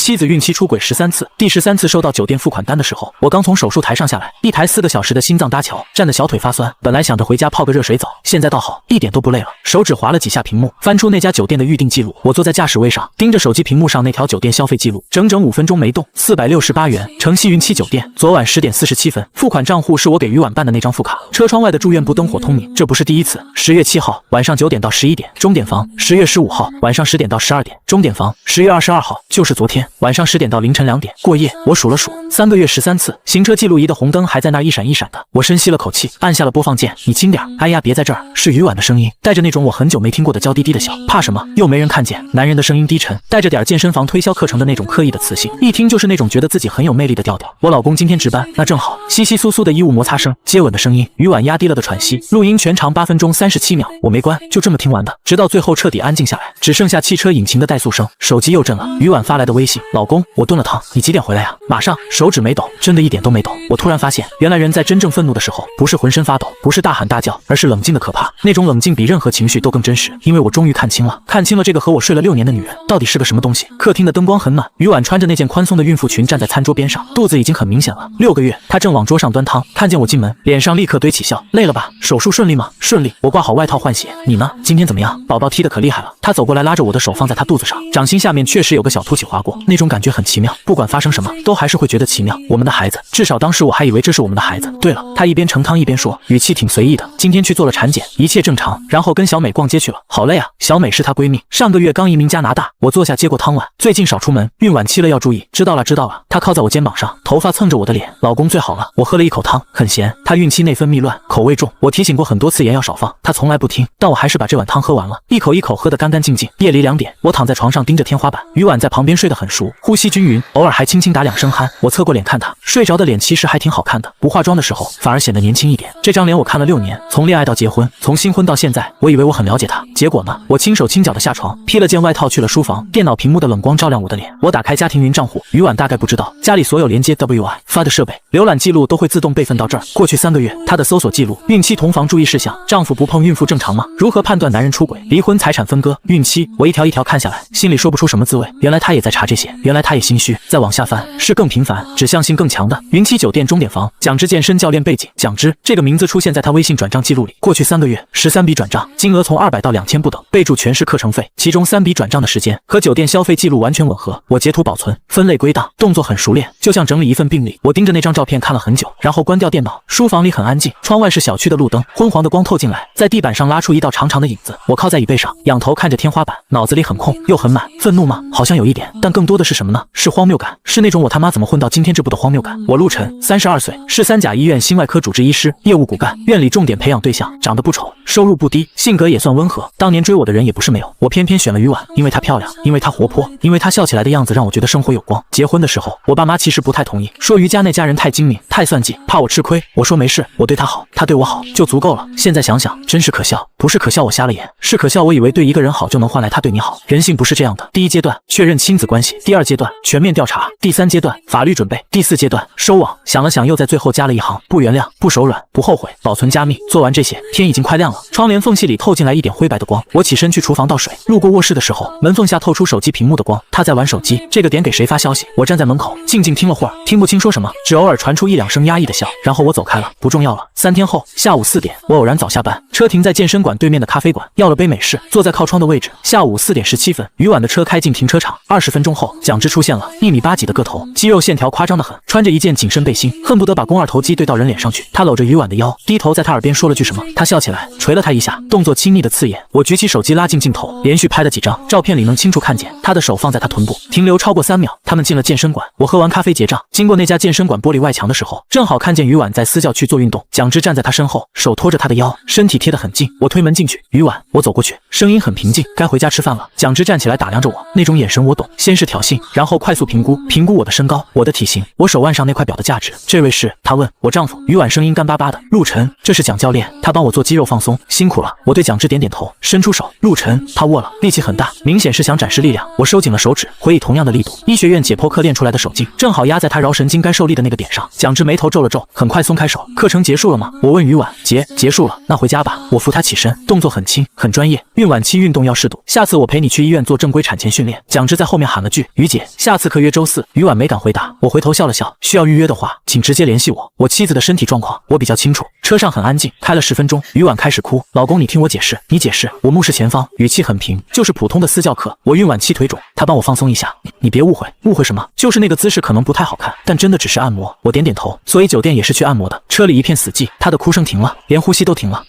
妻子孕期出轨13次，第13次收到酒店付款单的时候，我刚从手术台上下来，一台4个小时的心脏搭桥，站得小腿发酸。本来想着回家泡个热水澡，现在倒好，一点都不累了。手指划了几下屏幕，翻出那家酒店的预订记录。我坐在驾驶位上，盯着手机屏幕上那条酒店消费记录，整整5分钟没动，468元。城西云栖酒店，昨晚10点47分，付款账户是我给于婉办的那张副卡。车窗外的住院部灯火通明，这不是第一次。10月7号晚上9点到11点，钟点房；10月15号晚上10点到12点，钟点房；10月22号就是昨天晚上10点到凌晨2点，过夜。我数了数，3个月13次。行车记录仪的红灯还在那一闪一闪的。我深吸了口气，按下了播放键。你轻点，哎呀，别在这儿。是于婉的声音，带着那种我很久没听过的娇滴滴的笑。怕什么？又没人看见。男人的声音低沉，带着点健身房推销课程的那种刻意的磁性，一听就是那种觉得自己很有魅力的调调。我老公今天值班，那正好。稀稀疏疏的衣物摩擦声，接吻的声音，于婉压低了的喘息。录音全长8分钟37秒，我没关，就这么听完的，直到最后彻底安静下来，只剩下汽车引擎的怠速声。手机又震了，于婉发来的微信：老公，我炖了汤，你几点回来呀？马上。手指没抖，真的一点都没抖。我突然发现，原来人在真正愤怒的时候，不是浑身发抖，不是大喊大叫，而是冷静的可怕。那种冷静比任何情绪都更真实，因为我终于看清了这个和我睡了6年的女人到底是个什么东西。客厅的灯光很暖，于婉穿着那件宽松的孕妇裙站在餐桌边上，肚子已经很明显了。6个月，她正往桌上端汤，看见我进门，脸上立刻堆起笑。累了吧？手术顺利吗？顺利。我挂好外套换鞋。你呢？今天怎么样？宝宝踢得可厉害了。她走过来拉着我的手放在她肚子上，掌心下面确实有个小凸起划过，那种感觉很奇妙。不管发生什么，都还是会觉得奇妙。我们的孩子，至少当时我还以为这是我们的孩子。对了，她一边盛汤一边说，语气挺随意的。今天去做了产检，一切正常，然后跟小美逛街去了。好累啊。小美是她闺蜜，上个月刚移民加拿大。我坐下接过汤碗，最近少出门，孕晚期了要注意。知道了知道了。她靠在我肩膀上，头发蹭着我的脸。老公最好了。我喝了一口汤，很咸。她孕期内分泌乱，口味重。我提醒过很多次盐要少放，她从来不听，但我还是把这碗汤喝完了，一口一口喝得干干净净。夜里2点，我躺在床上盯着天花板，于婉在旁边睡得很熟，呼吸均匀，偶尔还轻轻打2声鼾。我侧过脸看她，睡着的脸其实还挺好看的，不化妆的时候反而显得年轻一点。这张脸我看了6年，从恋爱到结婚，从新婚到现在，我以为我很了解她，结果呢？我轻手轻脚的下床，披了件外套去了书房，电脑屏幕的冷光照亮我的脸。我打开家庭云账户，于婉大概不知道，家里所有连接 WiFi 的设备，浏览记录都会自动备份到这儿。过去3个月，她的搜索记录：孕期同房注意事项，丈夫不碰孕妇正常吗？如何判断男人出轨？离婚财产分割？孕期？我一条一条看下来，心里说不出什么滋味。原来她也在查这些，原来她也心虚。再往下翻，是更频繁、指向性更强的。云栖酒店钟点房，蒋之健身教练背景，蒋之这个名字出现在她微信转账记录里。过去3个月13笔转账，金额从200到2000不等，备注全是课程费，其中3笔转账的时间和酒店消费记录完全吻合。我截图保存，分类归档，动作很熟练，就像整理一份病历。我盯着那张照片看了很久，然后关掉电脑。书房里很安静，窗外是小区的路灯，昏黄的光透进来，在地板上拉出一道长长的影子。我靠在椅背上，仰头看着天花板，脑子里很空又很满。愤怒吗？好像有一点，但更多的是什么呢？是荒谬感，是那种我他妈怎么混到今天这步的荒谬感。我陆晨，32岁，是3甲医院心外科主治医师，业务骨干，院里重点培养对象，长得不丑，收入不低，性格也算温和。当年追我的人也不是没有，我偏偏选了于婉，因为她漂亮，因为她活泼，因为她笑起来的样子让我觉得生活有光。结婚的时候，我爸妈其实不太同意，说于家那家人太精明，太算计，怕我吃亏。我说没事，我对她好，她对我好就足够了。现在想想，真是可笑，不是可笑我瞎了眼，是可笑我以为对一个人好就能换来他对你好。人性不是这样的。第1阶段确认亲子关系，第2阶段全面调查，第3阶段法律准备，第4阶段收网。想了想，又在最后加了一行：不原谅，不手软，不后悔，保存加密。做完这些，天已经快亮了，窗帘缝隙里透进来一点灰白的光。我起身去厨房倒水，路过卧室的时候，门缝下透出手机屏幕的光，他在玩手机。这个点给谁发消息？我站在门口静静听了会儿，听不清说什么，只偶尔传出1、2声压抑的笑，然后我走开了，不重要了。3天后下午4点，我偶然早下班，车停在健身馆对面的咖啡馆，要了杯美式，坐在靠窗的位置。下午4点17分，于婉的车开进停车场。20分钟后，蒋之出现了，1米8几的个头，肌肉线条夸张的很，穿着一件紧身背心，恨不得把肱二头肌对到人脸上去。他搂着于婉的腰，低头在她耳边说了句什么，她笑起来，捶了她一下，动作亲昵的刺眼。我举起手机拉近镜头，连续拍了几张，照片里能清楚看见她的手放在她臀部，停留超过3秒。他们进了健身馆，我喝完咖啡结账，经过那家健身馆玻璃外墙的时候，正好看见于婉在私教区做运动，蒋之站在她身后，手托着她的腰，身体贴得很近。我推门进去，于婉，我走过去，声音很平静，该回家吃饭了。蒋之站起来打量着我，那种眼神我懂，先是挑衅，然后快速评估我的身高，我的体型，我手腕上那块表的价值。这位是？他问。我丈夫。于婉声音干巴巴的。陆晨，这是蒋教练，他帮我做肌肉放松，辛苦了。我对蒋之点点头，伸出手。陆晨，他握了，力气很大，明显是想展示力量。我收紧了手指，回以同样的力度。医学院解剖课练出来的手劲，正好压在他桡神经该受力的那个点上。蒋之眉头皱了皱，很快松开手。课程结束了吗？我问于婉。结束了，那回家吧。我扶他起身，动作很轻，很专业。孕晚期运动要适度，下次我陪你去医院做正规产前训练。蒋之在后面喊了句：于于姐，下次可约周四。于婉没敢回答，我回头笑了笑，需要预约的话，请直接联系我。我妻子的身体状况我比较清楚。车上很安静，开了10分钟，于婉开始哭。老公，你听我解释，你解释。我目视前方，语气很平，就是普通的私教课。我孕晚期腿肿，他帮我放松一下。你别误会，误会什么？就是那个姿势可能不太好看，但真的只是按摩。我点点头，所以酒店也是去按摩的。车里一片死寂，他的哭声停了，连呼吸都停了。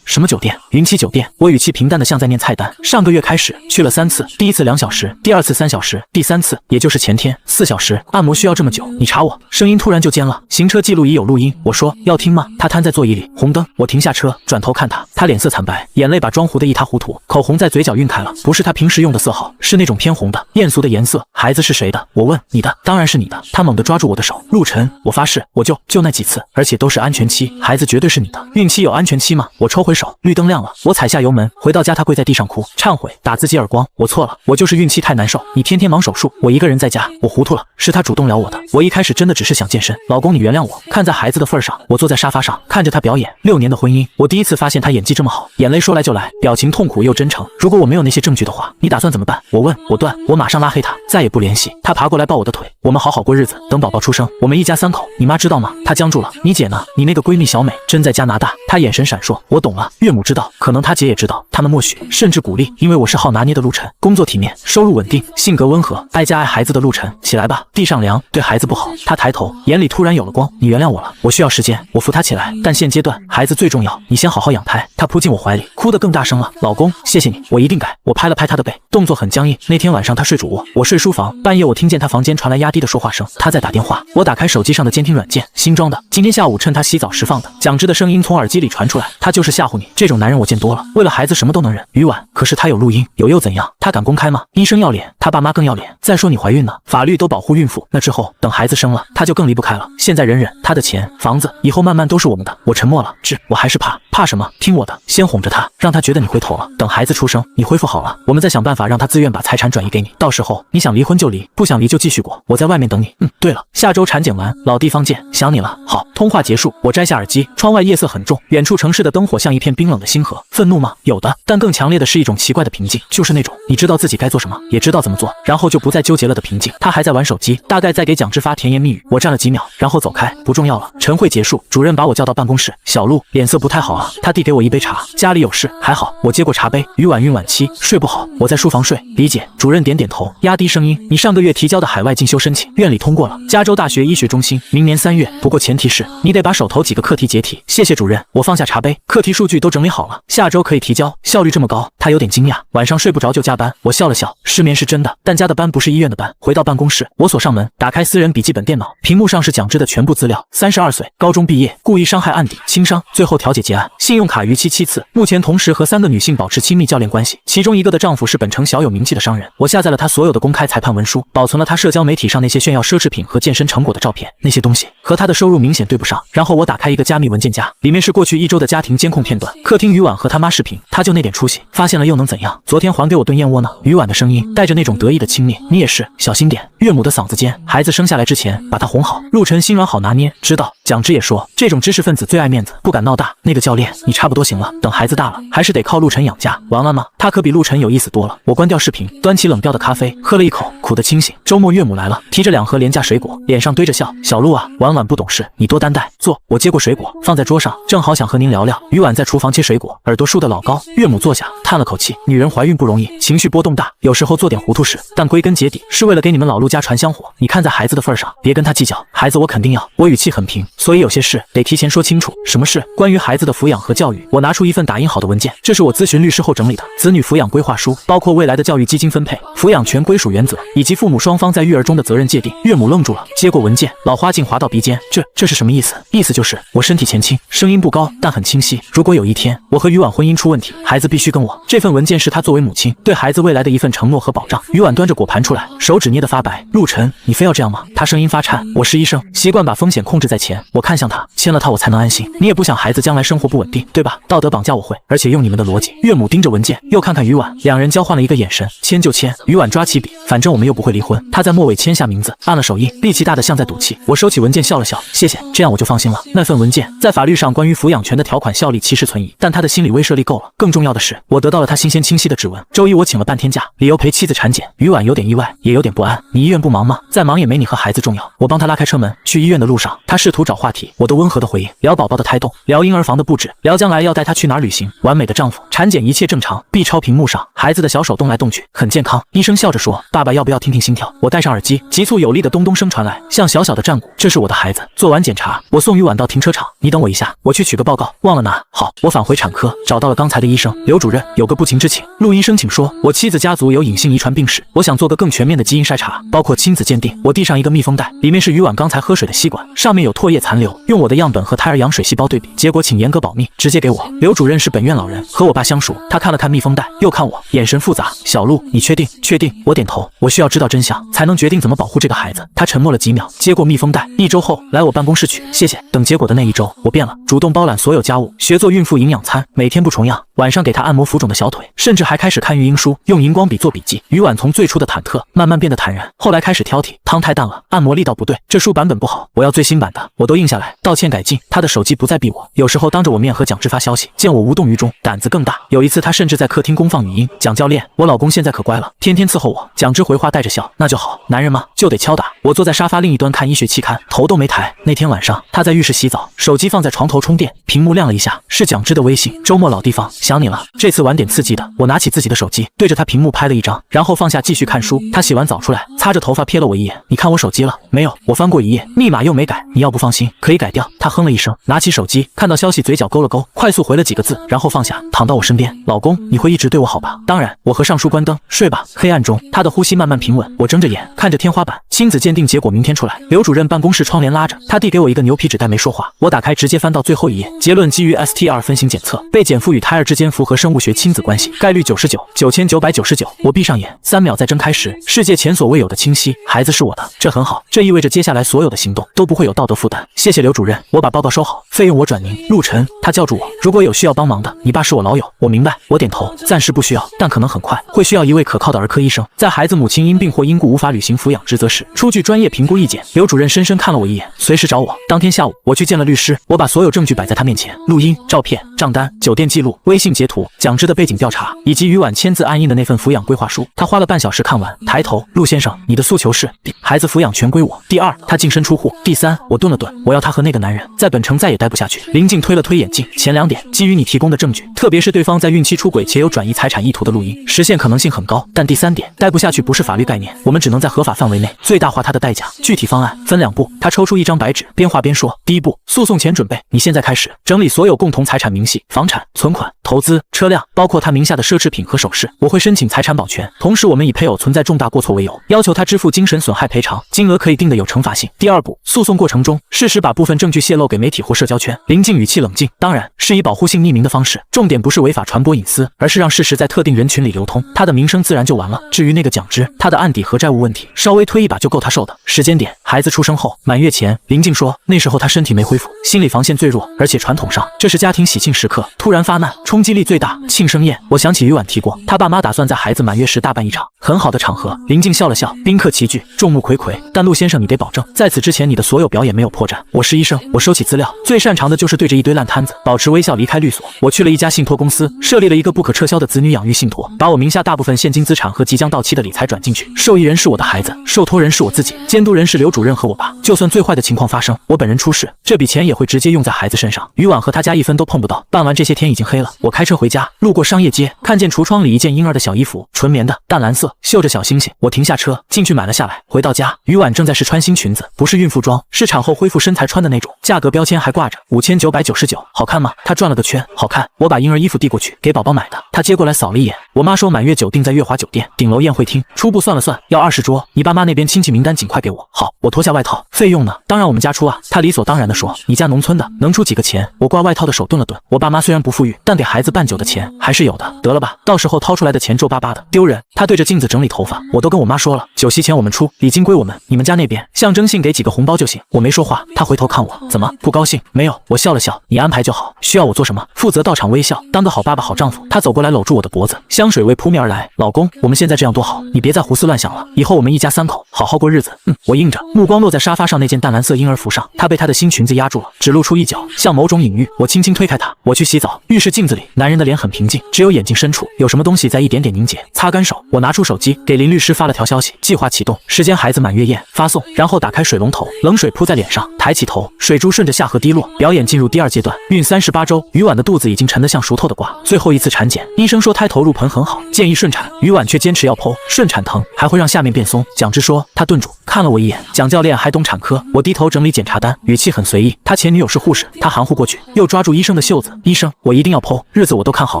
什么酒店？云栖酒店。我语气平淡的像在念菜单。上个月开始去了3次，第一次2小时，第2次3小时，第3次也就是前天4小时。按摩需要这么久？你查我。声音突然就尖了。行车记录仪有录音。我说要听吗？他瘫在座椅里，红灯。我停下车，转头看他，他脸色惨白，眼泪把妆糊得一塌糊涂，口红在嘴角晕开了，不是他平时用的色号，是那种偏红的艳俗的颜色。孩子是谁的？我问。你的，当然是你的。他猛地抓住我的手。陆晨，我发誓，我就那几次，而且都是安全期，孩子绝对是你的。孕期有安全期吗？我抽回手，绿灯亮了，我踩下油门，回到家，他跪在地上哭，忏悔，打自己耳光。我错了，我就是孕期太难受，你天天忙手术，我一个人在家，我糊涂了，是他主动撩我的。我一开始真的只是想健身，老公你原谅我。看在孩子的份上，我坐在沙发上看着他表演6年的婚姻，我第一次发现他演技这么好，眼泪说来就来，表情痛苦又真诚。如果我没有那些证据的话，你打算怎么办？我问。我断，我马上拉黑他，再也不联系。他爬过来抱我的腿，我们好好过日子，等宝宝出生，我们一家3口，你妈知道吗？他僵住了。你姐呢？你那个闺蜜小美真在加拿大。她眼神闪烁。我懂了，岳母知道，可能她姐也知道，他们默许甚至鼓励，因为我是好拿捏的陆晨，工作体面，收入稳定，性格温和，爱家爱孩子的陆晨。起来吧，地上凉，对孩子不好。他抬头，眼里突然有了光。你原谅我了，我需要时间。我扶他起来，但现阶段孩子最重要，你先好好养胎。他扑进我怀里，哭得更大声了。老公，谢谢你，我一定改。我拍了拍他的背，动作很僵硬。那天晚上他睡主卧，我睡书房，半夜我听见他房间传来压低的说话声，他在打电话。我打开手机上的监听软件，新装的，今天下午趁他洗澡时放的。蒋芝的声音从耳机里传出来，他就是吓唬你，这种男人我见多了，为了孩子什么都能忍。于婉，可是他有录音，有又怎样？他敢公开吗？医生要脸，他爸妈更要脸。再说你怀孕呢，法律都保护孕妇，那之后等孩子生了，他就更离不开了。现在忍忍，他的钱房子以后慢慢都是我们的。我沉默了，我还是怕什么？听我的，先哄着他，让他觉得你回头了。等孩子出生，你恢复好了，我们再想办法让他自愿把财产转移给你。到时候你想离婚就离，不想离就继续过。我在外面等你。对了，下周产检完，老地方见，想你了。好，通话结束，我摘下耳机，窗外夜色很重，远处城市的灯火像一片冰冷的星河。愤怒吗？有的，但更强烈的是一种奇怪的平静，就是那种你知道自己该做什么，也知道怎么做，然后就不再纠结了的平静。他还在玩手机，大概在给蒋芝发甜言蜜语。我站了几秒，然后走开，不重要了。晨会结束，主任把我叫到办公室。小陆脸色不太好啊，他递给我一杯茶，家里有事。还好，我接过茶杯。于婉，孕晚期，睡不好，我在书房睡。理解。主任点点头，压低声音，你上个月提交的海外进修申请，院里通过了，加州大学医学中心，明年3月。不过前提是你得把手头几个课题解题。谢谢主任。我放下茶杯，课题数据都整理好了，下周可以提交。效率这么高，他有点惊讶。晚上睡不着就加班。我笑了笑，失眠是真的，但加的班不是医院的班。回到办公室，我锁上门，打开私人笔记本电脑，屏幕上是蒋芝的全部资料。32岁，高中毕业，故意伤害案底，轻伤，最后调解结案，信用卡逾期7次，目前同时和3个女性保持亲密教练关系，其中一个的丈夫是本城小有名气的商人。我下载了他所有的公开裁判文书，保存了他社交媒体上那些炫耀奢侈品和健身成果的照片，那些东西和他的收入明显对不上。然后我打开一个加密文件夹，里面是过去1周的家庭监控片段，客厅于婉和他妈视频，他就那点出息，发现了又能怎样？昨天还给我炖燕窝呢。于婉的声音带着那种得意的轻蔑，你也是，小心点。岳母的嗓子尖，孩子生下来之前把他哄好。陆晨心软好拿捏，知道。蒋芝也说，这种知识分子最爱面子，不敢闹大。那个教练，你差不多行了，等孩子大了，还是得靠陆晨养家。玩完吗？他可比陆晨有意思多了。我关掉视频，端起冷掉的咖啡，喝了一口，苦得清醒。周末岳母来了，提着2盒廉价水果，脸上堆着笑。小陆啊，婉婉不懂事，你多担待。坐。我接过水果，放在桌上，正好想和您聊聊。于婉在厨房切水果，耳朵竖得老高。岳母坐下，叹了口气，女人怀孕不容易，情绪波动大，有时候做点糊涂事，但归根结底是为了给你们老陆家传香火。你看在孩子的份上，别跟他计较。孩子我肯定要。我语气很平，所以有些事得提前说清楚。什么事？关于孩子的抚养和教育。我拿出一份打印好的文件，这是我咨询律师后整理的子女抚养规划书，包括未来的教育基金分配、抚养权归属原则，以及父母双方在育儿中的责任界定。岳母愣住了，接过文件，老花镜滑到鼻尖，这是什么意思？意思就是我身体前倾，声音不高，但很清晰。如果有一天我和于婉婚姻出问题，孩子必须跟我。这份文件是她作为母亲对孩子未来的一份承诺和保障。于婉端着果盘出来，手指捏得发白。陆晨，你非要这样吗？她声音发颤。我是医生，习惯把风险控制在前。我看向他，签了他我才能安心。你也不想孩子将来生活不稳定，对吧？道德绑架我会，而且用你们的逻辑。岳母盯着文件，又看看于婉，两人交换了一个眼神，签就签。于婉抓起笔，反正我们又不会离婚。他在末尾签下名字，按了手印，力气大的像在赌气。我收起文件笑了笑，谢谢，这样我就放心了。那份文件在法律上关于抚养权的条款效力其实存疑，但他的心理威慑力够了。更重要的是，我得到了他新鲜清晰的指纹。周一我请了半天假，理由陪妻子产检。于婉有点意外，也有点不安。你医院不忙吗？再忙也没你和孩子重要。我帮他拉开车门，去医院的路上，他试图找话题，我都温和的回应，聊宝宝的胎动，聊婴儿房的布置，聊将来要带他去哪儿旅行。完美的丈夫，产检一切正常。B 超屏幕上，孩子的小手动来动去，很健康。医生笑着说：“爸爸要不要听听心跳？”我戴上耳机，急促有力的咚咚声传来，像小小的战鼓。这是我的孩子。做完检查，我送于婉到停车场，你等我一下，我去取个报告，忘了拿。好，我返回产科，找到了刚才的医生刘主任，有个不情之请。录音声请说，我妻子家族有隐性遗传病史，我想做个更全面的基因筛查，包括亲子鉴定。我递上一个密封袋，里面是于婉刚才喝水的吸管，上面有唾液残留，用我的样本和胎儿羊水细胞对比，结果请严格保密，直接给我。刘主任是本院老人，和我爸相熟，他看了看密封袋，又看我，眼神复杂。小陆，你确定？确定。我点头，我需要知道真相，才能决定怎么保护这个孩子。他沉默了几秒，接过密封袋。1周后来我办公室取，谢谢。等结果的那1周，我变了，主动包揽所有家务，学做孕妇营养餐，每天不重样，晚上给他按摩浮肿的小腿，甚至还开始看育婴书，用荧光笔做笔记。于婉从最初的忐忑慢慢变得坦然，后来开始挑剔，汤太淡了，按摩力道不对，这书版本不好，我要最新版的。我都印下来，道歉改进。他的手机不再逼我，有时候当着我面和蒋芝发消息，见我无动于衷，胆子更大。有一次他甚至在客厅公放语音：“蒋教练，我老公现在可乖了，天天伺候我。”蒋芝回话带着笑：“那就好，男人嘛就得敲打。”我坐在沙发另一端看医学期刊，头都没抬。那天晚上他在浴室洗澡，手机放在床头充电，屏幕亮了一下，是蒋芝的微信：“周末老地方，想你了。”这次晚点刺激的，我拿起自己的手机，对着他屏幕拍了一张，然后放下继续看书。他洗完澡出来，擦着头发瞥了我一眼：“你看我手机了没有？”我翻过一页，密码又没改，你要不放心可以改掉。他哼了一声，拿起手机，看到消息嘴角勾了勾，快速回了几个字，然后放下，躺到我身边：“老公，你会一直对我好吧？”“当然。”我合上书关灯，睡吧。黑暗中，他的呼吸慢慢平稳，我睁着眼看着天花板。亲子鉴定结果明天出来。刘主任办公室窗帘拉着，他递给我一个牛皮纸袋，没说话。我打开，直接翻到最后一页，结论基于 STR 分型检测，被检父与胎儿之间符合生物学亲子关系，概率99.9999。我闭上眼，3秒再睁开时，世界前所未有的清晰，孩子是我的，这很好，这意味着接下来所有的行动都不会有道德负担。谢谢刘主任，我把报告收好，费用我转您。陆晨，他叫住我，如果有需要帮忙的，你爸是我老友。我明白，我点头，暂时不需要，但可能很快会需要一位可靠的儿科医生，在孩子母亲因病或因故无法履行抚养职责时，出具专业评估意见。刘主任深深看了我一眼，随时找我。当天下午，我去见了律师，我把所有证据摆在他面前，录音、照片、账单、酒店记录、微信截图、蒋芝的背景调查，以及于婉签字按印的那份抚养规划书。他花了半小时看完，抬头：“陆先生，你的诉求是：第，孩子抚养权归我；第二，他净身出户；第三，我顿了顿，我要他和那个男人在本城再也待不下去。”林静推了推眼镜，前2点，基于你提供的证据，特别是对方在孕期出轨且有转移财产意图的录音，实现可能性很高。但第3点，待不下去不是法律概念，我们只能在合法范围内最大化它的代价。具体方案分2步。他抽出一张白纸，边画边说：“第1步，诉讼前准备，你现在开始整理所有共同财产明细、房产、存款、投资、车辆，包括他名下的奢侈品和首饰。我会申请财产保全，同时我们以配偶存在重大过错为由，要求他支付精神损害赔偿，金额可以定的有惩罚性。第2步，诉讼过程中适时把部分证据泄露给媒体或社交圈。”林静语气冷静，当然是以保护性匿名的方式，重点不是违法传播隐私，而是让事实在特定人群里流通，他的名声自然就完了。至于那个蒋芝，他的案底和债务问题，稍微推一把就够他受的。时间点，孩子出生后满月前，林静说那时候他身体没恢复，心理防线最弱，而且传统上这是家庭喜庆时刻，突然发难，冲击力最大。庆生宴，我想起于婉提过，他爸妈打算在孩子满月时大办一场很好的场合。林静笑了笑，宾客齐聚，众目睽睽，但陆先生你得保证，在此之前你的所有表演没有破绽。我是医生，我收起资料，最擅长的就是对着一堆烂摊子保持微笑离开律所。我去了一家信托公司，设立了一个不可撤销的子女养育信托，把我名下大部分现金资产和即将到期的理财转进去，受益人是我的孩子，受托人是我自己，监督人是刘主任和我爸。就算最坏的情况发生，我本人出事，这笔钱也会直接用在孩子身上，于婉和他家一分都碰不到。办完这些天已经黑了，我开车回家，路过商业街，看见橱窗里一件婴儿的小衣服，纯棉的，淡蓝色，绣着小星星。我停下车进去买了下来。回到家，于婉正在试穿新裙子，不是孕妇装，是产后恢复身材穿的那种，价格标签还挂着5999，好看吗？她转了个圈，好看。我把婴儿衣服递过去，给宝宝买的。她接过来扫了一眼。我妈说满月酒定在月华酒店顶楼宴会厅，初步算了算要20桌，你爸妈那边亲戚名单尽快给我。好，我脱下外套。费用呢？当然我们家出啊。他理所当然地说。你家农村的，能出几个钱？我挂外套的手顿了顿。我爸妈虽然不富裕，但给孩子办酒的钱还是有的。得了吧，到时候掏出来的钱皱巴巴的，丢人。他对着镜子整理头发。我都跟我妈说了，酒席钱我们出，礼金归我们，你们家那边象征性给几个红包就行。我没说话，他回头看我，怎么不高兴？没有，我笑了笑。你安排就好，需要我做什么？负责到场微笑，当个好爸爸好丈夫。他走过来搂住我的脖子，香水味扑面而来。老公，我们现在这样多好，你别再胡思乱想了，以后我们一家3口好好过日子。我应着，目光落在沙发上那件淡蓝色婴儿服上，她被他的新裙子压住了，只露出一角，像某种隐喻。我轻轻推开她，我去洗澡。浴室镜子里，男人的脸很平静，只有眼睛深处有什么东西在一点点凝结。擦干手，我拿出手机给林律师发了条消息，计划启动，时间孩子满月宴，发送。然后打开水龙头，冷水扑在脸上，抬起头，水珠顺着下颌滴落。表演进入第2阶段，孕38周，于婉的肚子已经沉得像熟透的瓜。最后一次产检，医生说胎头入盆很好，建议顺产。于婉却坚持要剖，顺产疼，还会让下面变松。蒋之说，他顿住，看了我一眼，蒋教练还懂产科。我低头整理检查单，语气很随意。他前女友是护士，他含糊过去，又抓住医生的袖子。医生，我一定要剖，日子我都看好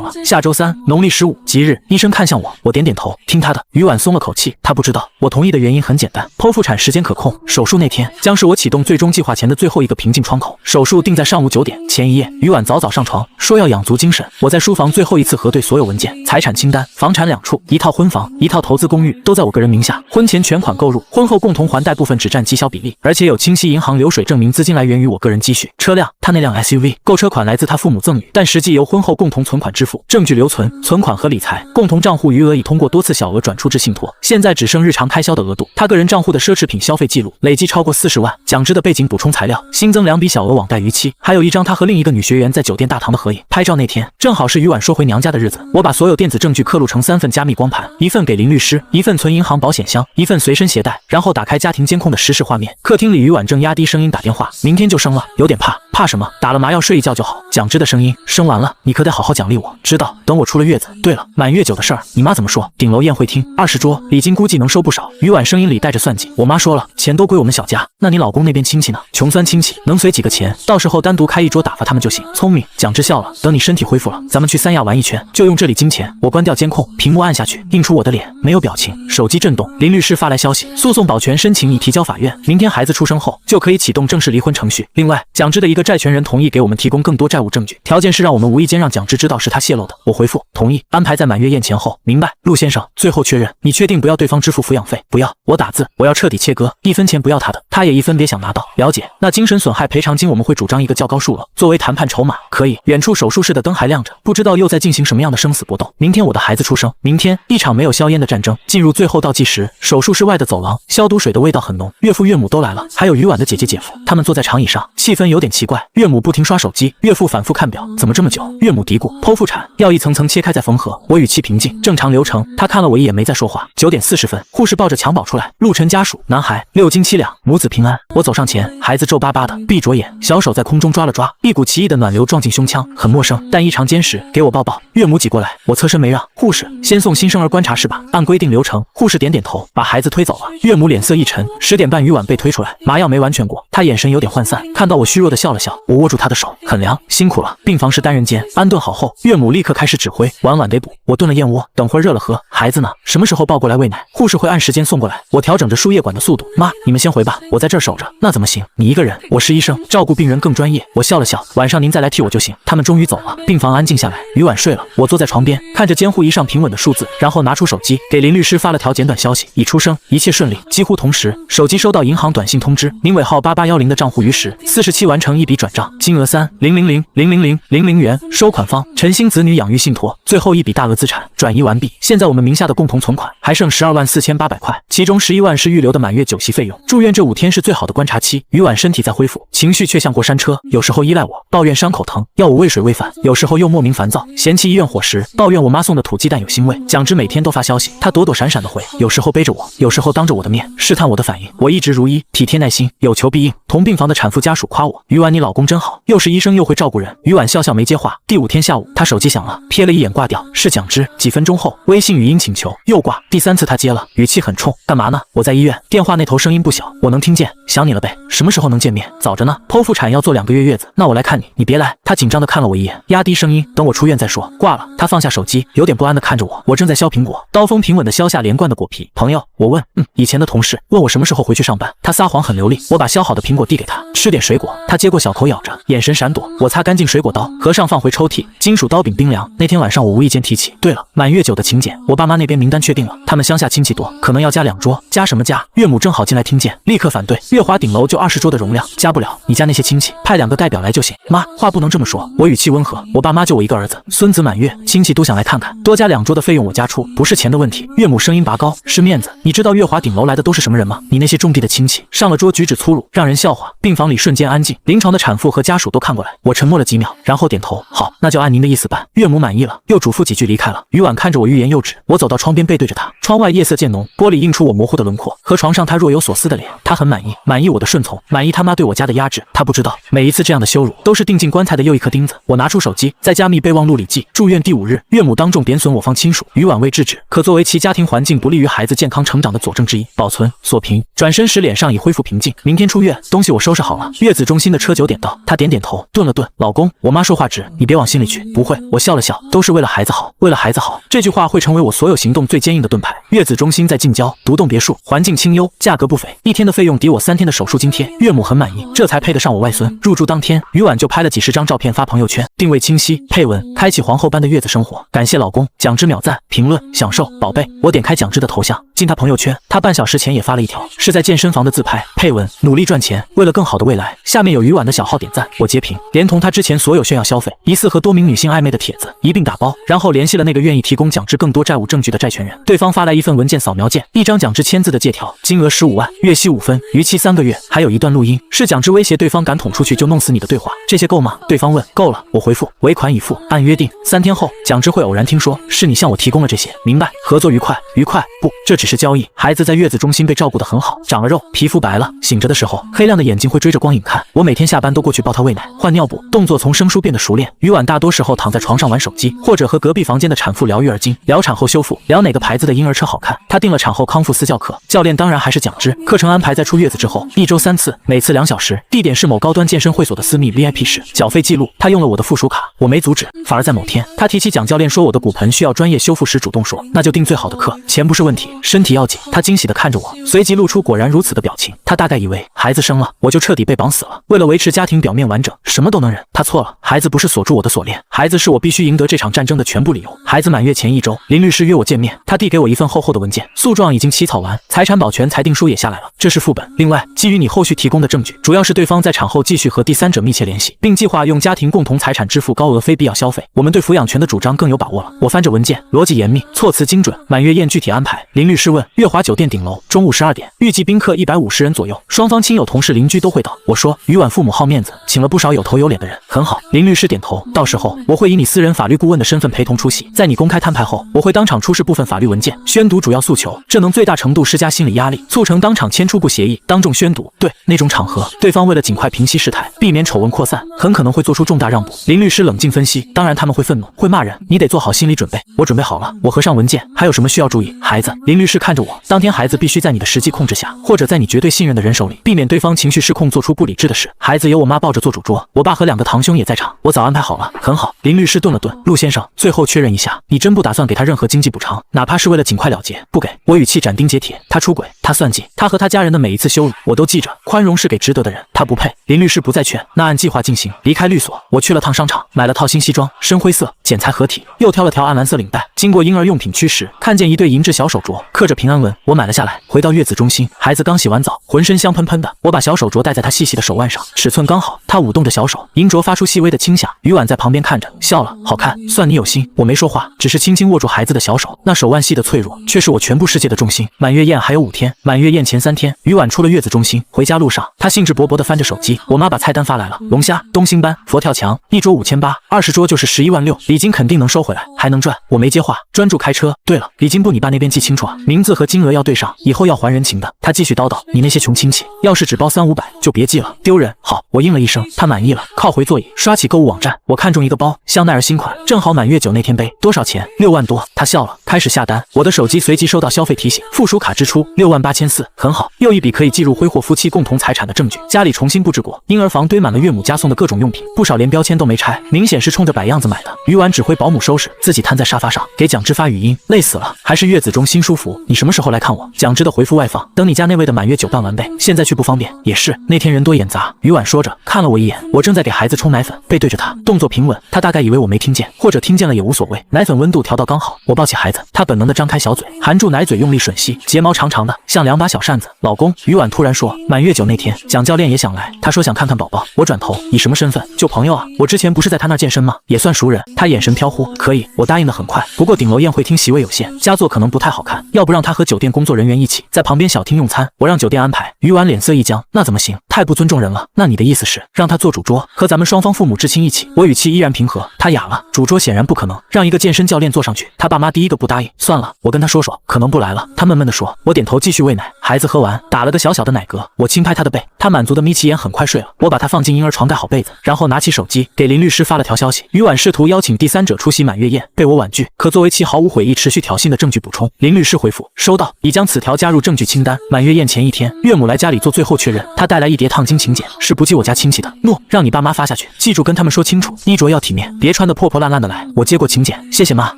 了，下周3，农历15，吉日。医生看向我，我点点头，听他的。于婉松了口气，他不知道我同意的原因很简单，剖腹产时间可控，手术那天将是我启动最终计划前的最后一个瓶颈窗口。手术定在上午9点。前一夜，于婉早早上床，说要养足精神。我在书房最后一次核对所有文件，财产清单，房产2处，1套婚房，1套投资公寓，都在我个人名下。婚前全款购入，婚后共同还贷部分只占绩效比例，而且有清晰银行流水证明，资金来源于我个人积蓄。车辆，他那辆 SUV， 购车款来自他父母赠与，但实际由婚后共同存款支付，证据留存，存款和理财共同账户余额已通过多次小额转出至信托，现在只剩日常开销的额度。他个人账户的奢侈品消费记录累计超过40万。蒋之的背景补充材料，新增2笔小额网贷逾期，还有一张他和另一个女学员在酒店大堂的合影。拍照那天正好是于婉说回娘家的日子。我把所有电子证据刻录成3份加密光盘，一份给林律师，一份存银行保险箱，一份随身携带，然后打开家庭监控的实时画面。客厅里于婉正压低声音打电话，明天就生了，有点怕。怕什么？打了麻药睡一觉就好。蒋之的声音，生完了你可得好好奖励我。知道，等我出了月子。对了，满月酒的事儿，你妈怎么说？顶楼宴会厅20桌，礼金估计能收不少。于婉声音里带着算计。我妈说了，钱都归我们小家。那你老公那边亲戚呢？穷酸亲戚能随几个钱，到时候单独开一桌打发他们就行。聪明。蒋之笑了，等你身体恢复了，咱们去3亚玩一圈，就用这里金钱。我关掉监控，屏幕按下去，映出我的脸，没有表情。手机震动，林律师发来消息，诉讼保全申请已提交法院，明天孩子出生后就可以启动正式离婚程序。另外，蒋之的一个债权人同意给我们提供更多债务证据，条件是让我们无意间让蒋之知道是他泄露的。我回复同意，安排在满月宴前后。明白，陆先生。最后确认，你确定不要对方支付抚养费？不要。我打字，我要彻底切割，1分钱不要他的，他也1分别想拿到。了解。那精神损害赔偿金我们会主张一个较高数额，作为谈判筹码。可以。远处手术室的灯还亮着，不知道又在进行什么样的生死搏斗。明天我的孩子出生，明天一场没有硝烟的战争进入最后倒计时。手术室外的走廊，消毒水的味道很浓，岳父岳母都来了，还有于婉的姐姐姐夫，他们坐在长椅上，气氛有点奇怪。岳母不停刷手机，岳父反复看表，怎么这么久？岳母嘀咕，剖腹产要一层层切开再缝合。我语气平静，正常流程。他看了我一眼没再说话。9点40分，护士抱着襁褓出来，陆晨家属，男孩6斤7两，母子平安。我走上前，孩子皱巴巴的，闭着眼，小手在空中抓了抓，一股奇异的暖流撞进胸腔，很陌生，但异常坚实。给我抱抱。岳母挤过来，我侧身没让。护士，先送新生儿观察室吧。按规定流程。护士点点头，把孩子推走了。岳母脸色一沉。10点半，于婉被推出来，麻药没完全过，她眼神有点涣散，看到我虚弱的笑了笑。我握住她的手，很凉，辛苦了。病房是单人间，安顿好后，岳母立刻开始指挥，晚晚得补。我炖了燕窝，等会儿热了喝。孩子呢？什么时候抱过来喂奶？护士会按时间送过来。我调整着输液管的速度。妈，你们先回吧，我在这儿守着。那怎么行？你一个人？我是医生，照顾病人更专业。我笑了笑，晚上您再来替我就行。他们终于走了，病房安静下来，于婉睡了。我坐在床边，看着监护仪上平稳的数字，然后拿出手机给林律师发了条简短消息：已出生，一切顺利。几乎同时，手机收到银行短信通知，您尾号8810的账户余时47完成一笔转账，金额300000000元，收款方陈星子女养育信托。最后一笔大额资产转移完毕，现在我们名下的共同存款还剩124800块，其中11万是预留的满月酒席费用。住院这5天是最好的观察期，于婉身体在恢复，情绪却像过山车，有时候依赖我，抱怨伤口疼，要我喂水喂饭，有时候又莫名烦躁，嫌弃医院伙食，抱怨我妈送的土鸡蛋有腥味。蒋之每天都发消息，他躲躲闪闪的回，有时候背着我，有时候当着我的面试探我的反应。我一直如一，体贴耐心，有求必应。同病房的产妇家属夸我，于婉你老公真好，又是医生又会照顾人。于婉笑笑没接话。第5天下午，他手机响了，瞥了一眼挂掉，是蒋芝。几分钟后，微信语音请求，又挂。第3次他接了，语气很冲，干嘛呢？我在医院。电话那头声音不小，我能听见。想你了呗，什么时候能见面？早着呢，剖腹产要做2个月月子，那我来看你，你别来。他紧张地看了我一眼，压低声音，等我出院再说。挂了。他放下手机，有点不安地看着我，我正在削苹果，刀锋平稳地削下连贯的果皮。朋友，我问，以前的同事，问我什么时候回去上班。他撒谎很流利，我把削好的苹果递给他，吃点水果。他接过小口咬着，眼神闪躲。我擦干净水果刀，合上放回抽屉，金属刀柄冰凉。那天晚上我无意间提起，对了，满月酒的请柬，我爸妈那边名单确定了，他们乡下亲戚多，可能要加2桌。加什么加？岳母正好进来听见，立刻反对。月华顶楼就20桌的容量，加不了，你家那些亲戚派2个代表来就行。妈，话不能这么说。我语气温和，我爸妈就我一个儿子，孙子满月，亲戚都想来看看，多加2桌的费用我家出，不是钱的问题。岳母声音拔高，是面子。你知道月华顶楼来的都是什么人吗？你那些种地的亲戚。上了桌举止粗鲁，让人笑话。病房里瞬间安静，临床的产妇和家属都看过来。我沉默了几秒，然后点头，好，那就按您的意思办。岳母满意了，又嘱咐几句离开了。于婉看着我欲言又止，我走到窗边背对着她，窗外夜色渐浓，玻璃映出我模糊的轮廓和床上她若有所思的脸。她很满意，满意我的顺从，满意他妈对我家的压制。她不知道，每一次这样的羞辱都是钉进棺材的又一颗钉子。我拿出手机，在加密备忘录里记，住院第5日，岳母当众贬损我方亲属，于婉未制止，可作为其家庭环境不利于孩子健康成长的佐证之一，保存锁屏。转身时脸上已恢复平静。明天出院，东西我收拾好了。月子中心的车9点到。他点点头，顿了顿，老公，我妈说话直，你别往心里去。不会，我笑了笑，都是为了孩子好，为了孩子好。这句话会成为我所有行动最坚硬的盾牌。月子中心在近郊，独栋别墅，环境清幽，价格不菲，1天的费用抵我3天的手术津贴。岳母很满意，这才配得上我外孙。入住当天，于婉就拍了几十张照片发朋友圈，定位清晰，配文开启皇后般的月子生活，感谢老公。蒋芝秒赞评论享受宝贝。我点开蒋芝的头像，进她朋友圈，她半小时前也发了一条，是在健身房的自拍，配文努力赚钱，为了更好的未来。下面有于婉的小号点赞，我截屏，连同她之前所有炫耀消费、疑似和多名女性暧昧的帖子一并打包，然后联系了那个愿意提供蒋芝更多债务证据的债权人。对方发来一份文件扫描件，一张蒋芝签字的借条，金额15万，月息5分，逾期3个月。还有一段录音，是蒋芝威胁对方敢捅出去就弄死你的对话。这些够吗？对方问。够了，我回复尾款已付，按约定3天后，蒋芝会偶然听说是你向我提供了这些，明白？合作愉快？愉快？不，这只是交易。孩子在月子中心被照顾得很好，长了肉，皮肤白了，醒着的时候黑亮的眼睛会追着光影看。我每天下班都过去抱他喂奶、换尿布，动作从生疏变得熟练。于婉大多时候躺在床上玩手机，或者和隔壁房间的产妇聊育儿经、聊产后修复、聊哪个牌子的婴儿车好看。他订了产后康复私教课，教练当然还是蒋芝。课程安排在出月子之后，1周3次，每次2小时，地点是某高端健身会所的私密 VIP 室，缴费记录。他用了我的附属卡，我没阻止，反而在某天，他提起蒋教练说我的骨盆需要专业修复时，主动说那就订最好的课，钱不是问题，身体要紧。他惊喜地看着我，随即露出果然如此的表情。他大概以为孩子生了，我就彻底被绑死了。为了维持家庭表面完整，什么都能忍。他错了，孩子不是锁住我的锁链，孩子是我必须赢得这场战争的全部理由。孩子满月前1周，林律师约我见面，他递给我一份厚厚的文件，诉状已经起草完，财产保全裁定书也下来了，这是副本。另外，基于你后续提供的证据，主要是对方在产后继续和第三者密切联系，并计划用家庭共同财产支付高额非必要消费，我们对抚养权的主张更有把握了。我翻着文件，逻辑严密，措辞精准。满月宴具体安排，林律师问：月华酒店顶楼，中午12点，预计宾客150人左右，双方亲友、同事、邻居都会到。我说：于婉父母好面子，请了不少有头有脸的人，很好。林律师点头，到时候我会以你私人法律顾问的身份陪同出席，在你公开摊牌后，我会当场出示部分法律文件，宣读主要诉求，这能最大程度施加心理压力，促成当场签初步协议，当众宣读。对那种场合，对方为了尽快平息事态，避免丑闻扩散，很可能会做出重大让步。林律师冷静分析，当然他们会愤怒，会骂人，你得做好心理准备。我准备好了，我合上文件，还有什么需要注意？孩子，林律师看着我，当天孩子必须在你的实际控制下，或者在你绝对信任的人手里，避免对方情绪失控做出不理智的事。孩子由我妈抱着做主桌，我爸和2个堂兄也在场，我早安排好了，很好。林律师顿了顿，陆先生，最后确认一下，你真不打算给他任何经济补偿，哪怕是为了尽快了结？不给。我语气斩钉截铁，他出轨，他算计，他和他家人的每一次羞辱我都记着，宽容是给值得的人，他不配。林律师不再劝，那按计划进行。离开律所，我去了趟商场，买了套新西装，深灰色，剪裁合体，又挑了条暗蓝色领带。经过婴儿用品区时，看见一对银质小手镯，刻着平安纹，我买了下来。回到月子中心，孩子刚洗完澡，浑身香喷喷的，我把小手镯戴在他细细的手腕上，尺寸刚好。他舞动着小手，银镯发出细微的轻响。于婉在旁边看着，笑了，好看，算你有心。我没说话，只是轻轻握住孩子的小手，那手腕细的脆弱，却是我全部世界的重心。满月宴还有5天，满月宴前3天，于婉出了月子中心，回家路上，她兴致勃勃地翻着手机。我妈把菜单发来了，龙虾、东星斑、佛跳墙，1桌5800，20桌就是11万6，礼金肯定能收回来，还能赚。我没接话，专注开车。对了，礼金部你爸那边记清楚啊，名字和金额要对上，以后要还人情的。他继续叨叨，你那些穷亲戚，要是只只包300-500，就别寄了，丢人。好，我应了一声，他满意了，靠回座椅，刷起购物网站。我看中一个包，香奈儿新款，正好满月酒那天背，多少钱？6万多。他笑了，开始下单。我的手机随即收到消费提醒，附属卡支出68400，很好，又一笔可以计入挥霍夫妻共同财产的证据。家里重新布置过，婴儿房堆满了岳母家送的各种用品，不少连标签都没拆，明显是冲着摆样子买的。鱼丸指挥保姆收拾，自己瘫在沙发上给蒋之发语音，累死了，还是月子中心舒服，你什么时候来看我？蒋之的回复外放，等你家那位的满月酒办完呗，现在去不方便。也是，那天人多眼杂。鱼丸说着看了我一眼，我正在给孩子冲奶粉，背对着他，动作平稳，他大概以为我没听见，或者听见了也无所谓。奶粉温度调到刚好，我抱起孩子，他本能的张开小嘴，含住奶嘴用力吮吸，睫毛长长的，像2把小扇子。老公，鱼丸突然说，满月酒那天蒋教练也想来，他说想看看宝宝。我转头，以什么身份？就朋友啊，我之前不是在他那儿健身吗？也算熟人。他眼神飘忽，可以，我答应的很快。不过顶楼宴会厅席位有限，佳作可能不太好看，要不让他和酒店工作人员一起在旁边小厅用餐，我让酒店安排。鱼丸脸色一僵，那怎么行？太不尊重人了。那你的意思是让他做主桌，和咱们双方父母至亲一起？我语气依然平和。他哑了，主桌显然不可能，让一个健身教练坐上去。他爸妈第一个不答应。算了，我跟他说说，可能不来了。他闷闷地说。我点头继续喂奶，孩子喝完，打了个小小的奶嗝。我轻拍他的背，他满足的眯起眼，很快睡了。我把他放进婴儿床，盖好被子，然后拿起手机给林律师发了条消息。鱼丸试图邀请第三者出席满月宴，被我婉拒，可作为其毫无悔意持续挑衅的证据补充。林律师回复收到，已将此条加入证据清单。满月宴前一天，岳母来家里做最后确认，她带来一叠烫金请柬，是不计我家亲戚的。诺，让你爸妈发下去，记住跟他们说清楚，衣着要体面，别穿得破破烂烂的来。我接过请柬，谢谢妈。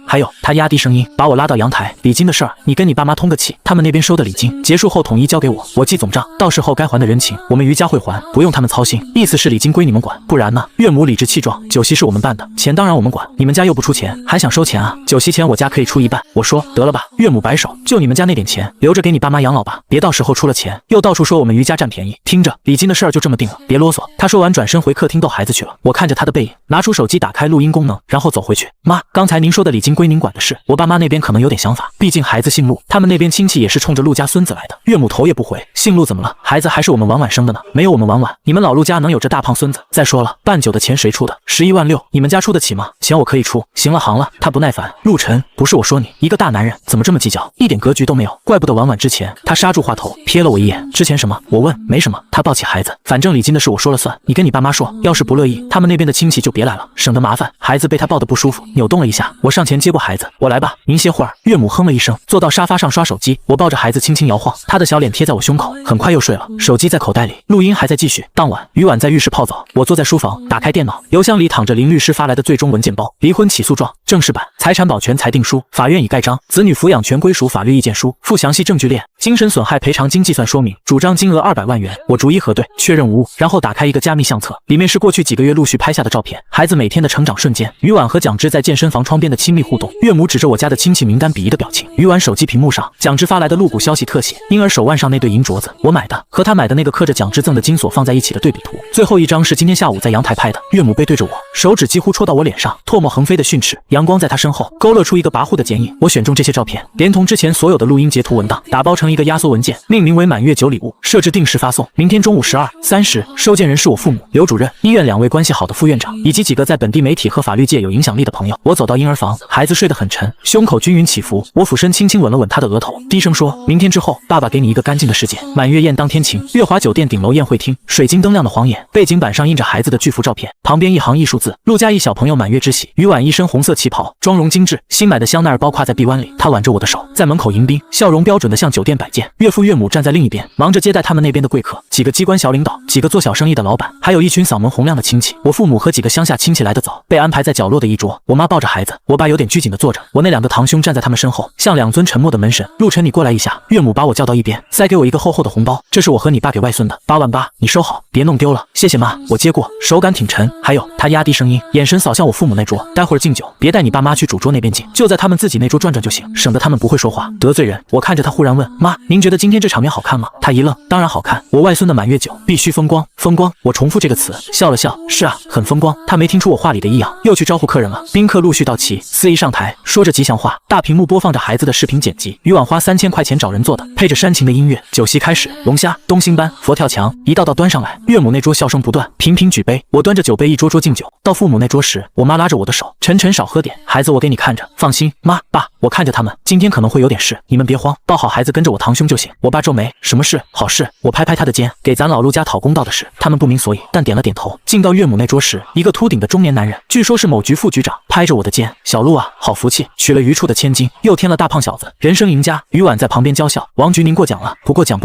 还有，他压低声音把我拉到阳台，礼金的事儿，你跟你爸妈通个气，他们那边收的礼金结束后统一交给我，我记总账，到时候该还的人情我们余家会还，不用他们操心。意思是礼金归你们管，不然呢？岳母理直气壮，酒席是我们办的，钱当然我们管，你们家又不出钱，还想收钱啊？酒席钱我家可以出一半。我说得了吧。岳母摆手，就你们家那点钱，留着给你爸妈养老吧，别到时候出了钱又到处说我们余家占便宜。听着，礼金的事儿就这么定了，别啰嗦。他说完转身回客厅逗孩子去了。我看着他的背影，拿出手机打开录音功能，然后走回去。妈，刚才您说的礼金归您管的事，我爸妈那边可能有点想法，毕竟孩子姓陆，他们那边亲戚也是冲着陆家孙子来的。岳母头也不回，姓陆怎么了？孩子还是我们婉婉生的呢，没有我们婉婉，你们老陆家能有这大胖孙子？再说了，办酒的钱谁出的？11万6，你们家出得起吗？钱我可以出。行了行了，他不耐烦。陆晨，不是我说你，一个大男人怎么这么计较，一点格局都没有，怪不得婉婉之前。他刹住话头，瞥了我一眼，之前什么？我问，没什么。他抱起孩子，反正礼金的事我说了算，你跟你爸妈说，要是不乐意，他们那边的亲戚就别来了，省得麻烦。孩子被他抱得不舒服，扭动了一下，我上前接过孩子，我来吧，您歇会儿。岳母哼了一声，坐到沙发上刷手机，我抱着孩子轻轻摇晃，他的小脸贴在我胸口，很快又睡了，手机在口袋里，录音还在继续。当晚，余婉在浴室泡澡，我坐在书房，打开电脑，邮箱里躺着林律师发来的最终文件包：离婚起诉状正式版、财产保全裁定书、法院已盖章、子女抚养权归属法律意见书、附详细证据链、精神损害赔偿金计算说明、主张金额200万元。我逐一核对，确认无误，然后打开一个加密相册，里面是过去几个月陆续拍下的照片，孩子每天的成长瞬间，余婉和蒋之在健身房窗边的亲密互动，岳母指着我家的亲戚名单鄙夷的表情，余婉手机屏幕上蒋之发来的露骨消息特写，婴儿手腕上那对银镯子我买的，和他买的那个刻着蒋之赠的金锁放在一起的对比图，最后一张是今天下午在阳台拍的，岳母背对着我，手指几乎戳到我脸上，唾沫横飞的训斥，阳光在他身后勾勒出一个跋扈的剪影。我选中这些照片，连同之前所有的录音截图文档，打包成一个压缩文件，命名为满月酒礼物，设置定时发送，明天中午12:30，收件人是我父母、刘主任、医院2位关系好的副院长，以及几个在本地媒体和法律界有影响力的朋友。我走到婴儿房，孩子睡得很沉，胸口均匀起伏，我俯身轻轻吻了吻他的额头，低声说，明天之后，爸爸给你一个干净的世界。满月宴当天晴，月华酒店顶楼宴会厅，水晶灯亮的晃眼，背景板上印着孩子的巨幅照片，旁边一行艺术字，陆家一小朋友满月之喜。余婉一身红色旗袍，妆容精致，新买的香奈儿包挎在臂弯里，她挽着我的手，在门口迎宾，笑容标准的像酒店摆件。岳父岳母站在另一边，忙着接待他们那边的贵客，几个机关小领导，几个做小生意的老板，还有一群嗓门洪亮的亲戚。我父母和几个乡下亲戚来得早，被安排在角落的一桌。我妈抱着孩子，我爸有点拘谨的坐着，我那2个堂兄站在他们身后，像2尊沉默的门神。陆晨，你过来一下。岳母把我叫到一边，塞给我一个厚厚的红包，这是我和你爸给外孙的，8万8，你收好，别弄丢了。谢谢妈。我接过，手感挺沉。还有，他压低声音，眼神扫向我父母那桌，待会儿敬酒，别带你爸妈去主桌那边敬，就在他们自己那桌转转就行，省得他们不会说话，得罪人。我看着他，忽然问妈，您觉得今天这场面好看吗？他一愣，当然好看，我外孙的满月酒必须风光。风光，我重复这个词，笑了笑，是啊，很风光。他没听出我话里的异样，又去招呼客人了。宾客陆续到齐，司仪上台说着吉祥话，大屏幕播放着孩子的视频剪辑。余婉花3000块钱找人做的，配着煽情的音乐。酒席开始，龙虾、东星斑、佛跳墙一道道端上来。岳母那桌笑声不断，频频举杯。我端着酒杯一桌桌敬酒。到父母那桌时，我妈拉着我的手，晨晨少喝点，孩子我给你看着，放心。妈爸，我看着他们，今天可能会有点事，你们别慌，抱好孩子跟着我堂兄就行。我爸皱眉，什么事？好事。我拍拍他的肩，给咱烦老陆家讨公道的事，他们不明所以，但点了点头。进到岳母那桌时，一个秃顶的中年男人，据说是某局副局长，拍着我的肩：“小陆啊，好福气，娶了余处的千金，又添了大胖小子，人生赢家。”余婉在旁边娇笑：“王局您过奖了，不过奖。”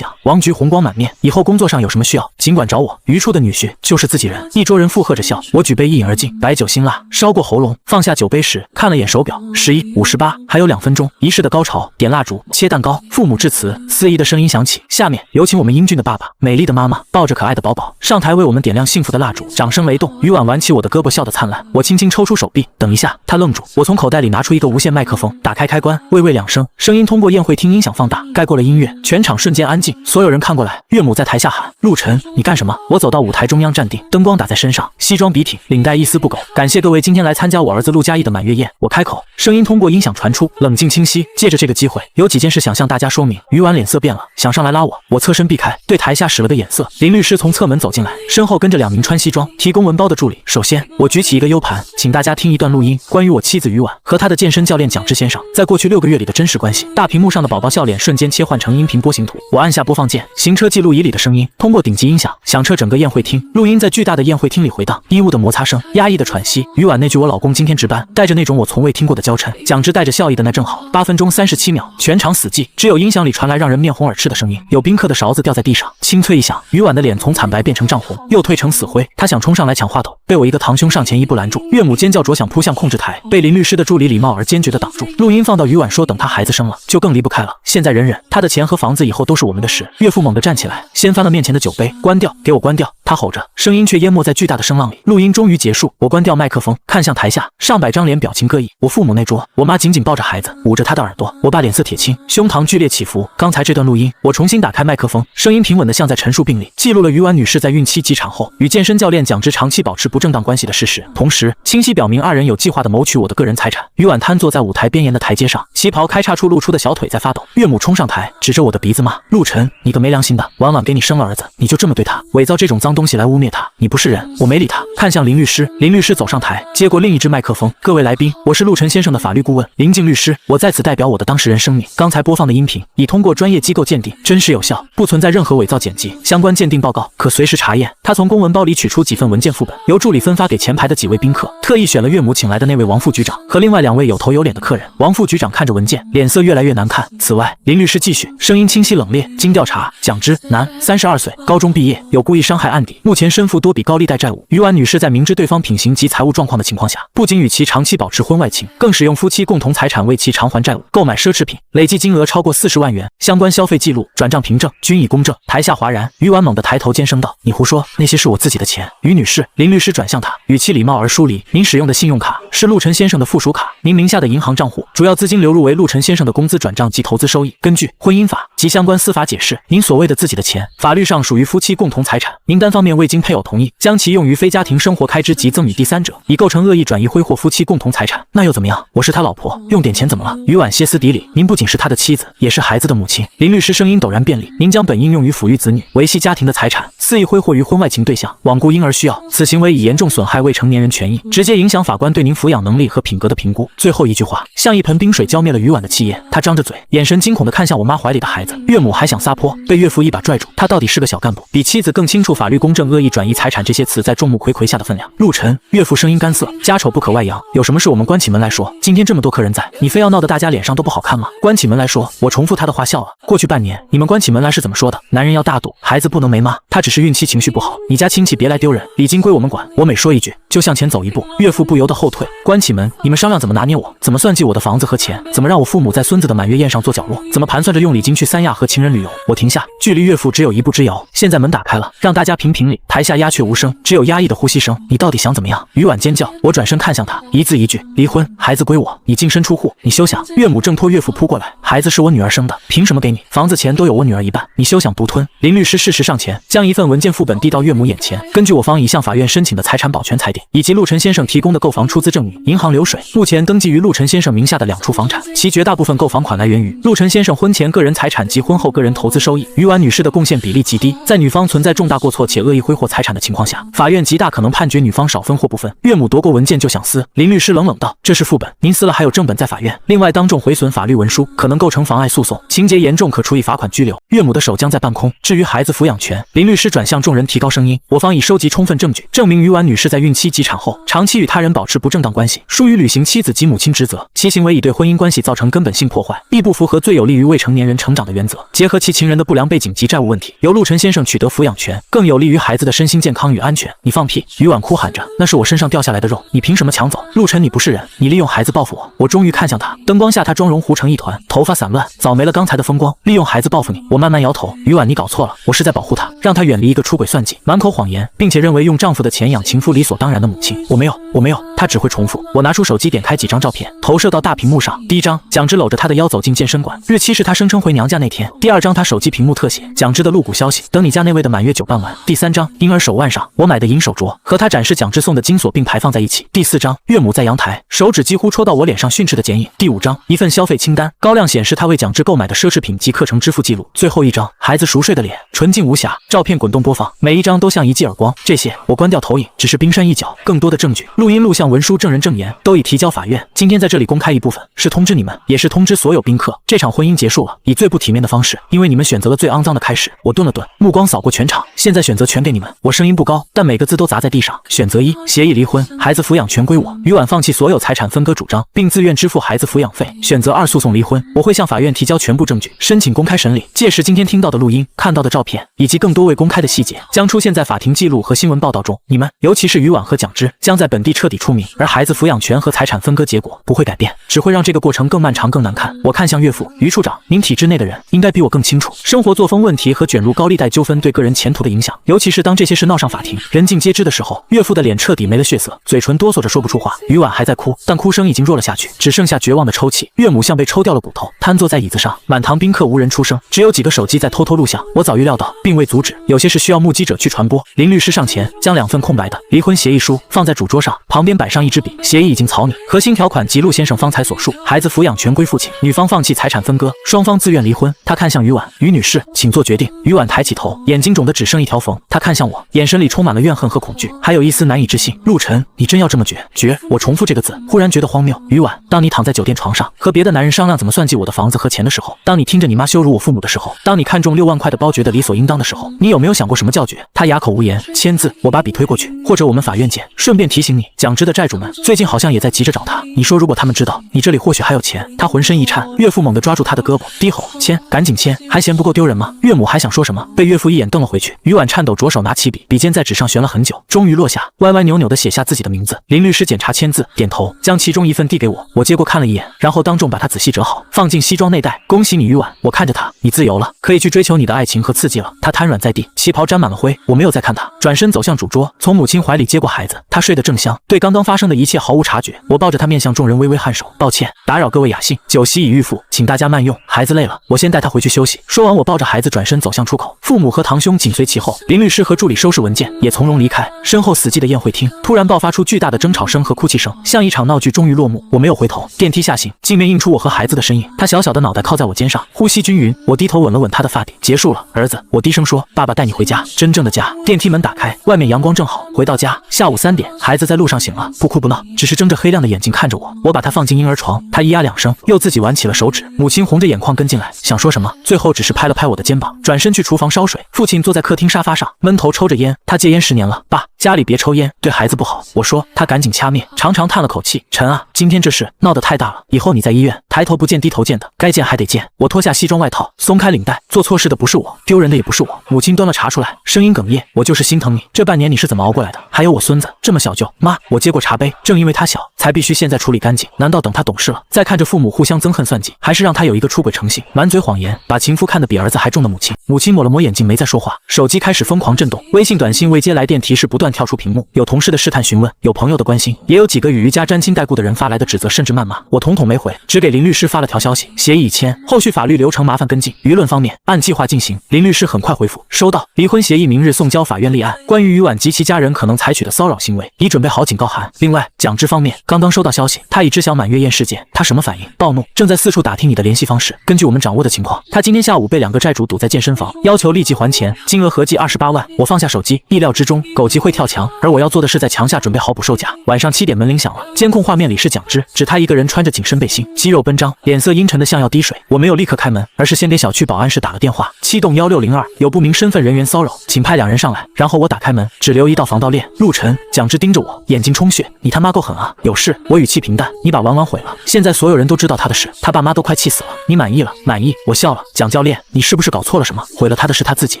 王局红光满面，以后工作上有什么需要，尽管找我。余处的女婿就是自己人。一桌人附和着笑，我举杯一饮而尽，白酒辛辣，烧过喉咙。放下酒杯时，看了眼手表，11:58，还有2分钟。仪式的高潮，点蜡烛，切蛋糕，父母致辞，司仪的声音响起。下面有请我们英俊的爸爸、美丽的妈妈抱着可爱的宝宝上台为我们点亮幸福的蜡烛。掌声雷动，余婉挽起我的胳膊，笑得灿烂。我轻轻抽出手臂，等一下，他愣住。我从口袋里拿出一个无线麦克风，打开开关，微微2声，声音通过宴会厅音响放大，盖过了音乐，全场瞬间安静。所有人看过来，岳母在台下喊：“陆晨，你干什么？”我走到舞台中央站定，灯光打在身上，西装笔挺，领带一丝不苟。感谢各位今天来参加我儿子陆嘉义的满月宴。我开口，声音通过音响传出，冷静清晰。借着这个机会，有几件事想向大家说明。余婉脸色变了，想上来拉我，我侧身避开，对台下使了个眼色。林律师从侧门走进来，身后跟着2名穿西装、提公文包的助理。首先，我举起一个 U 盘，请大家听一段录音，关于我妻子余婉和她的健身教练蒋志先生在过去6个月里的真实关系。大屏幕上的宝宝笑脸瞬间切换成音频波形图，我按下播放键，行车记录仪里的声音通过顶级音响响彻整个宴会厅，录音在巨大的宴会厅里回荡，衣物的摩擦声，压抑的喘息。余婉那句“我老公今天值班”，带着那种我从未听过的娇嗔。蒋志带着笑意的那正好8分钟37秒，全场死寂，只有音响里传来让人面红耳赤的声音。有宾客的勺子掉在地上，清脆一响，余婉的脸从惨白变成涨红，又褪成死灰。她想冲上来抢话筒，被我一个堂兄上前一步拦住。岳母尖叫着想扑向控制台，被林律师的助理礼貌而坚决地挡住。录音放到余婉说等她孩子生了就更离不开了，现在忍忍，她的钱和房子以后都是我们的事。岳父猛地站起来，掀翻了面前的酒杯，关掉，给我关掉！他吼着，声音却淹没在巨大的声浪里。录音终于结束，我关掉麦克风，看向台下，上百张脸表情各异。我父母那桌，我妈紧紧抱着孩子，捂着他的耳朵；我爸脸色铁青，胸膛剧烈起伏。刚才这段录音，我重新打开麦克风，声音平稳的像在陈述病历，记录了余婉女士在孕期及产后与健身教练蒋志长期保持不正当关系的事实，同时清晰表明2人有计划的谋取我的个人财产。余婉瘫坐在舞台边沿的台阶上，旗袍开叉处露出的小腿在发抖。岳母冲上台，指着我的鼻子骂：“陆晨，你个没良心的，婉婉给你生了儿子，你就这么对他，伪造这种脏东西来污蔑他，你不是人！”我没理他，看向林律师。林律师走上台，接过另一支麦克风：“各位来宾，我是陆晨先生的法律顾问林静律师，我在此代表我的当事人声明，刚才播放的音频已通过专业机构鉴定，真实有效，不存在任何伪造剪辑，相关鉴定报告可随时查验。”他从公文包里取出几份文件副本，由助理分发给前排的几位宾客，特意选了岳母请来的那位王副局长和另外2位有头有脸的客人。王副局长看着文件，脸色越来越难看。此外，林律师继续，声音清晰冷冽：“经调查，蒋之，男，32岁，高中毕业，有故意伤害案底，目前身负多笔高利贷债务。余婉女士在明知对方品行及财务状况的情况下，不仅与其长期保持婚外情，更使用夫妻共同财产为其偿还债务、购买奢侈品，累计金额超过40万元，相关消费记录、转账凭证均已公证。”台下哗然，余婉猛地抬头尖声道：“你胡说，那些是我自己的钱。”余女士，林律师转向她，语气礼貌而疏离：“您使用的信用卡是陆晨先生的附属卡，您名下的银行账户主要资金流入为陆晨先生的工资转账及投资收益。根据婚姻法及相关司法解释，您所谓的自己的钱，法律上属于夫妻共同财产，您单方面未经配偶同意，将其用于非家庭生活开支及赠与第三者，已构成恶意转移挥霍夫妻共同财产。那又怎么样？我是他老婆，用点钱怎么了？”余婉歇斯底里：“您不仅是他的妻子，也是孩子的母亲。”林律师声音陡然变厉：“您将本应用于抚育子女、维系家庭的财产，肆意挥霍于婚外情对象，罔顾婴儿需要，此行为已严重损害未成年人权益，直接影响法官对您抚养能力和品格的评估。”最后一句话像一盆冰水浇灭了余婉的气焰，她张着嘴，眼神惊恐地看向我妈怀里的孩子。岳母还想撒泼，被岳父一把拽住。他到底是个小干部，比妻子更清楚法律公正、恶意转移财产这些词在众目睽睽下的分量。陆晨，岳父声音干涩：“家丑不可外扬，有什么事我们关起门来说。今天这么多客人在，你非要闹得大家脸上都不好看吗？关起门来说。”我重复他的话笑了。过去半年，你们关起门来是怎么说的？男人要大度，孩子不能没妈，他只是孕期情绪不好，你家亲戚别来丢人，礼金归我们管。我每说一句，就向前走一步，岳父不由得后退。关起门，你们商量怎么拿捏我，怎么算计我的房子和钱，怎么让我父母在孙子的满月宴上坐角落，怎么盘算着用礼金去三亚和情人旅游。我停下，距离岳父只有1步之遥。现在门打开了，让大家评评理。台下鸦雀无声，只有压抑的呼吸声。你到底想怎么样？余婉尖叫。我转身看向他，一字一句：离婚，孩子归我，你净身出户，你休想！岳母挣脱岳父扑过来，孩子是我女儿生的，凭什么给你？房子钱都有我女儿一半，你休想独吞！林律师适时上前，将一份文件副本递到岳母眼前。根据我方已向法院申请的财产保全裁定，以及陆晨先生提供的购房出资证明、银行流水，目前登记于陆晨先生名下的2处房产，其绝大部分购房款来源于陆晨先生婚前个人财产及婚后个人投资收益。于婉女士的贡献比例极低，在女方存在重大过错且恶意挥霍财产的情况下，法院极大可能判决女方少分或不分。岳母夺过文件就想撕，林律师冷冷道：“这是副本，您撕了还有正本在法院。另外，当众毁损法律文书，可能构成妨碍诉讼，情节严重可处以罚款拘留。岳母的手将在半空。至于孩子抚养权，林律师转向众人提高声音：我方已收集充分证据，证明于婉女士在孕期及产后长期与他人保持不正当关系，疏于履行妻子及母亲职责，其行为已对婚姻关系造成根本性破坏，亦不符合最有利于未成年人成长的原则。结合其情人的不良背景及债务问题，由陆晨先生取得抚养权，更有利于孩子的身心健康与安全。你放屁！于婉哭喊着：那是我身上掉下来的肉，你凭什么抢走？陆晨，你不是人，你利用孩子报复我！我终于看向他，灯光下他妆容糊成一团，头发散乱，早没了刚才的风光。利用孩子报复你！我慢慢摇头，于婉，你搞错了，我是在保护他，让他远离一个出轨算计、满口谎言，并且认为用丈夫的钱养情夫理所当然的母亲。我没有，他只会重复。我拿出手机，点开几张照片，投射到大屏幕上。第一张，蒋芝搂着他的腰走进健身馆，日期是他声称回娘家那天。第二张，他手机屏幕特写蒋芝的露骨消息：等你家那位的满月酒办完。第三张，婴儿手腕上我买的银手镯和他展示蒋芝送的金锁并排放在一起。第四张，岳母在阳台，手指几乎戳到我脸上训斥的剪影。第五张，一份消费清单，高亮显示他为蒋芝购买的奢侈品及课程支付记录。最后一张，孩子熟睡的脸，纯净无瑕，照片滚动播放，每一张都像一记耳光。这些我关掉投影，只是冰山一角，更多的证据、录音、录像、文书、证人证言都已提交法院。今天在这里公开一部分，是通知你们，也是通知所有宾客，这场婚姻结束了，以最不体面的方式，因为你们选择了最肮脏的开始。我顿了顿，目光扫过全场，现在选择全给你们。我声音不高，但每个字都砸在地上。选择一，协议离婚，孩子抚养权归我，于婉放弃所有财产分割主张，并自愿支付孩子抚养费。选择二，诉讼离婚，我会向法院提交全部证据，申请公开审理。届时今天听到的录音、看到的照片以及更多未公开的细节，将出现在法庭记录和新闻报道中。你们，尤其是于婉和蒋芝，将在本地彻底出名，而孩子抚养权和财产分割结果不会改变，只会让这个过程更漫长、更难看。我看向岳父，于处长，您体制内的人应该比我更清楚生活作风问题和卷入高利贷纠纷对个人前途的影响，尤其是当这些事闹上法庭，人尽皆知的时候。岳父的脸彻底没了血色，嘴唇哆嗦着说不出话。于婉还在哭，但哭声已经弱了下去，只剩下绝望的抽泣。岳母像被抽掉了骨头，瘫坐在椅子上，满堂宾客无人出声，只有几个手机在偷偷录像。我早预料到，并未阻止，有些事需要目击者去传播。林律师上前，将2份空白的离婚协议书放在主桌上，旁边摆上一支笔，协议已经草拟，核心条款及陆先生方才所述，孩子抚养权归父亲，女方放弃财产分割，双方自愿离婚。他看向于婉，于女士，请做决定。于婉抬起头，眼睛肿得只剩一条缝，她看向我，眼神里充满了怨恨和恐惧，还有一丝难以置信。陆晨，你真要这么绝？绝！我重复这个字，忽然觉得荒谬。于婉，当你躺在酒店床上和别的男人商量怎么算计我的房子和钱的时候，当你听着你妈羞辱我父母的时候，当你看中6万块的包觉得理所应当的时候，你有没有想过什么叫绝？他哑口无言，签字。我把笔推过去，或者我们法院见。顺便提醒你，蒋芝的债主们最近好像也在急着找他。你说如果他们知道你这里或许还有钱。他浑身一颤，岳父猛地抓住他的胳膊，低吼：签，赶紧签，还嫌不够丢人吗？岳母还想说什么，被岳父一眼瞪了回去。于婉颤抖着手拿起笔，笔尖在纸上旋了很久，终于落下，歪歪扭扭地写下自己的名字。林律师检查签字，点头，将其中一份递给我。我接过看了一眼，然后当众把它仔细折好，放进西装内袋。恭喜你，于婉。我看着他，你自由了，可以去追求你的爱情和刺激了。他瘫软在地，旗袍沾满了灰。我没有再看他，转身走向主桌，从母亲怀里接过孩子。他睡得正香，对刚刚发生的一切毫无察觉。我抱着他面向众人微微颔首，抱歉，打扰各位雅兴，酒席已预付，请大家慢用。孩子累了，我先带他回去休息。说完，我抱着孩子转身走向出口，父母和堂兄紧随其后。林律师和助理收拾文件，也从容离开。身后死寂的宴会厅突然爆发出巨大的争吵声和哭泣声，像一场闹剧终于落幕。我没有回头，电梯下行，镜面映出我和孩子的身影。他小小的脑袋靠在我肩上，呼吸均匀。我低头吻了吻他的发顶。结束了，儿子，我低声说，爸爸带你回家，真正的家。电梯门打开，外面阳光正好。回到家，下午3点，孩子在路上醒了，不哭不闹，只是睁着黑亮的眼睛看着我。我把他放进婴儿床，他咿呀2声，又自己玩起了手指。母亲红着眼眶跟进来，想说什么，最后只是拍了拍我的肩膀，转身去厨房烧水。父亲坐在客厅沙发上，闷头抽着烟。他戒烟10年了，爸，家里别抽烟，对孩子不好。我说，他赶紧掐灭，长长叹了口气。陈啊，今天这事闹得太大了，以后你在医院抬头不见低头见的，该见还得见。我脱下西装外套，松开领带，做错事的不是我，丢人的也不是我。母亲端了茶出来，声音哽咽，我就是心疼你，这半年你是怎么熬过来的？还有我孙子这么小就，妈，我接过茶杯，正因为他小，才必须现在处理干净。难道等他懂事了，再看着父母互相憎恨算计，还是让他有一个出轨成性，满嘴谎言，把情夫看得比儿子还重的母亲？母亲抹了抹眼睛，没再说话，手机开始疯狂震动，微信短信未接来电提示不断跳出屏幕，有同事的试探询问，有朋友的关心，也有几个与瑜伽沾亲带故的人发来的指责甚至谩骂，我统统没回，只给林律师发了条消息，协议已签，后续法律流程麻烦跟进。舆论方面按计划进行。林律师很快回复，收到，离婚协议明日送交法院立案，关于于婉及其家人可能采取的骚扰行为，已准备好警告函。另外，蒋之方面刚刚收到消息，他已知晓满月宴事件，他什么反应？暴怒，正在四处打听你的联系方式。根据我们掌握的情况，他今天下午被2个债主堵在健身房，要求立即还钱，金额合计28万。我放下手机，意料之中，狗急会跳墙，而我要做的是在墙下准备好捕兽夹。晚上7点门铃响了，监控画面里是蒋之，只他一个人穿着紧身背心，肌肉奔张，脸色阴沉的像要滴水。我没有立刻开门，而是先给小区保安室打了电话，启动1602，有不明身份人员骚扰，请派2人上来。然后我打开门，只留一道防盗链。陆晨，蒋之盯着我，眼睛充血，你他妈够狠啊！有事？我语气平淡，你把婉婉毁了，现在所有人都知道他的事，他爸妈都快气死了。你满意了？满意。我笑了。蒋教练，你是不是搞错了什么？毁了他的是他自己，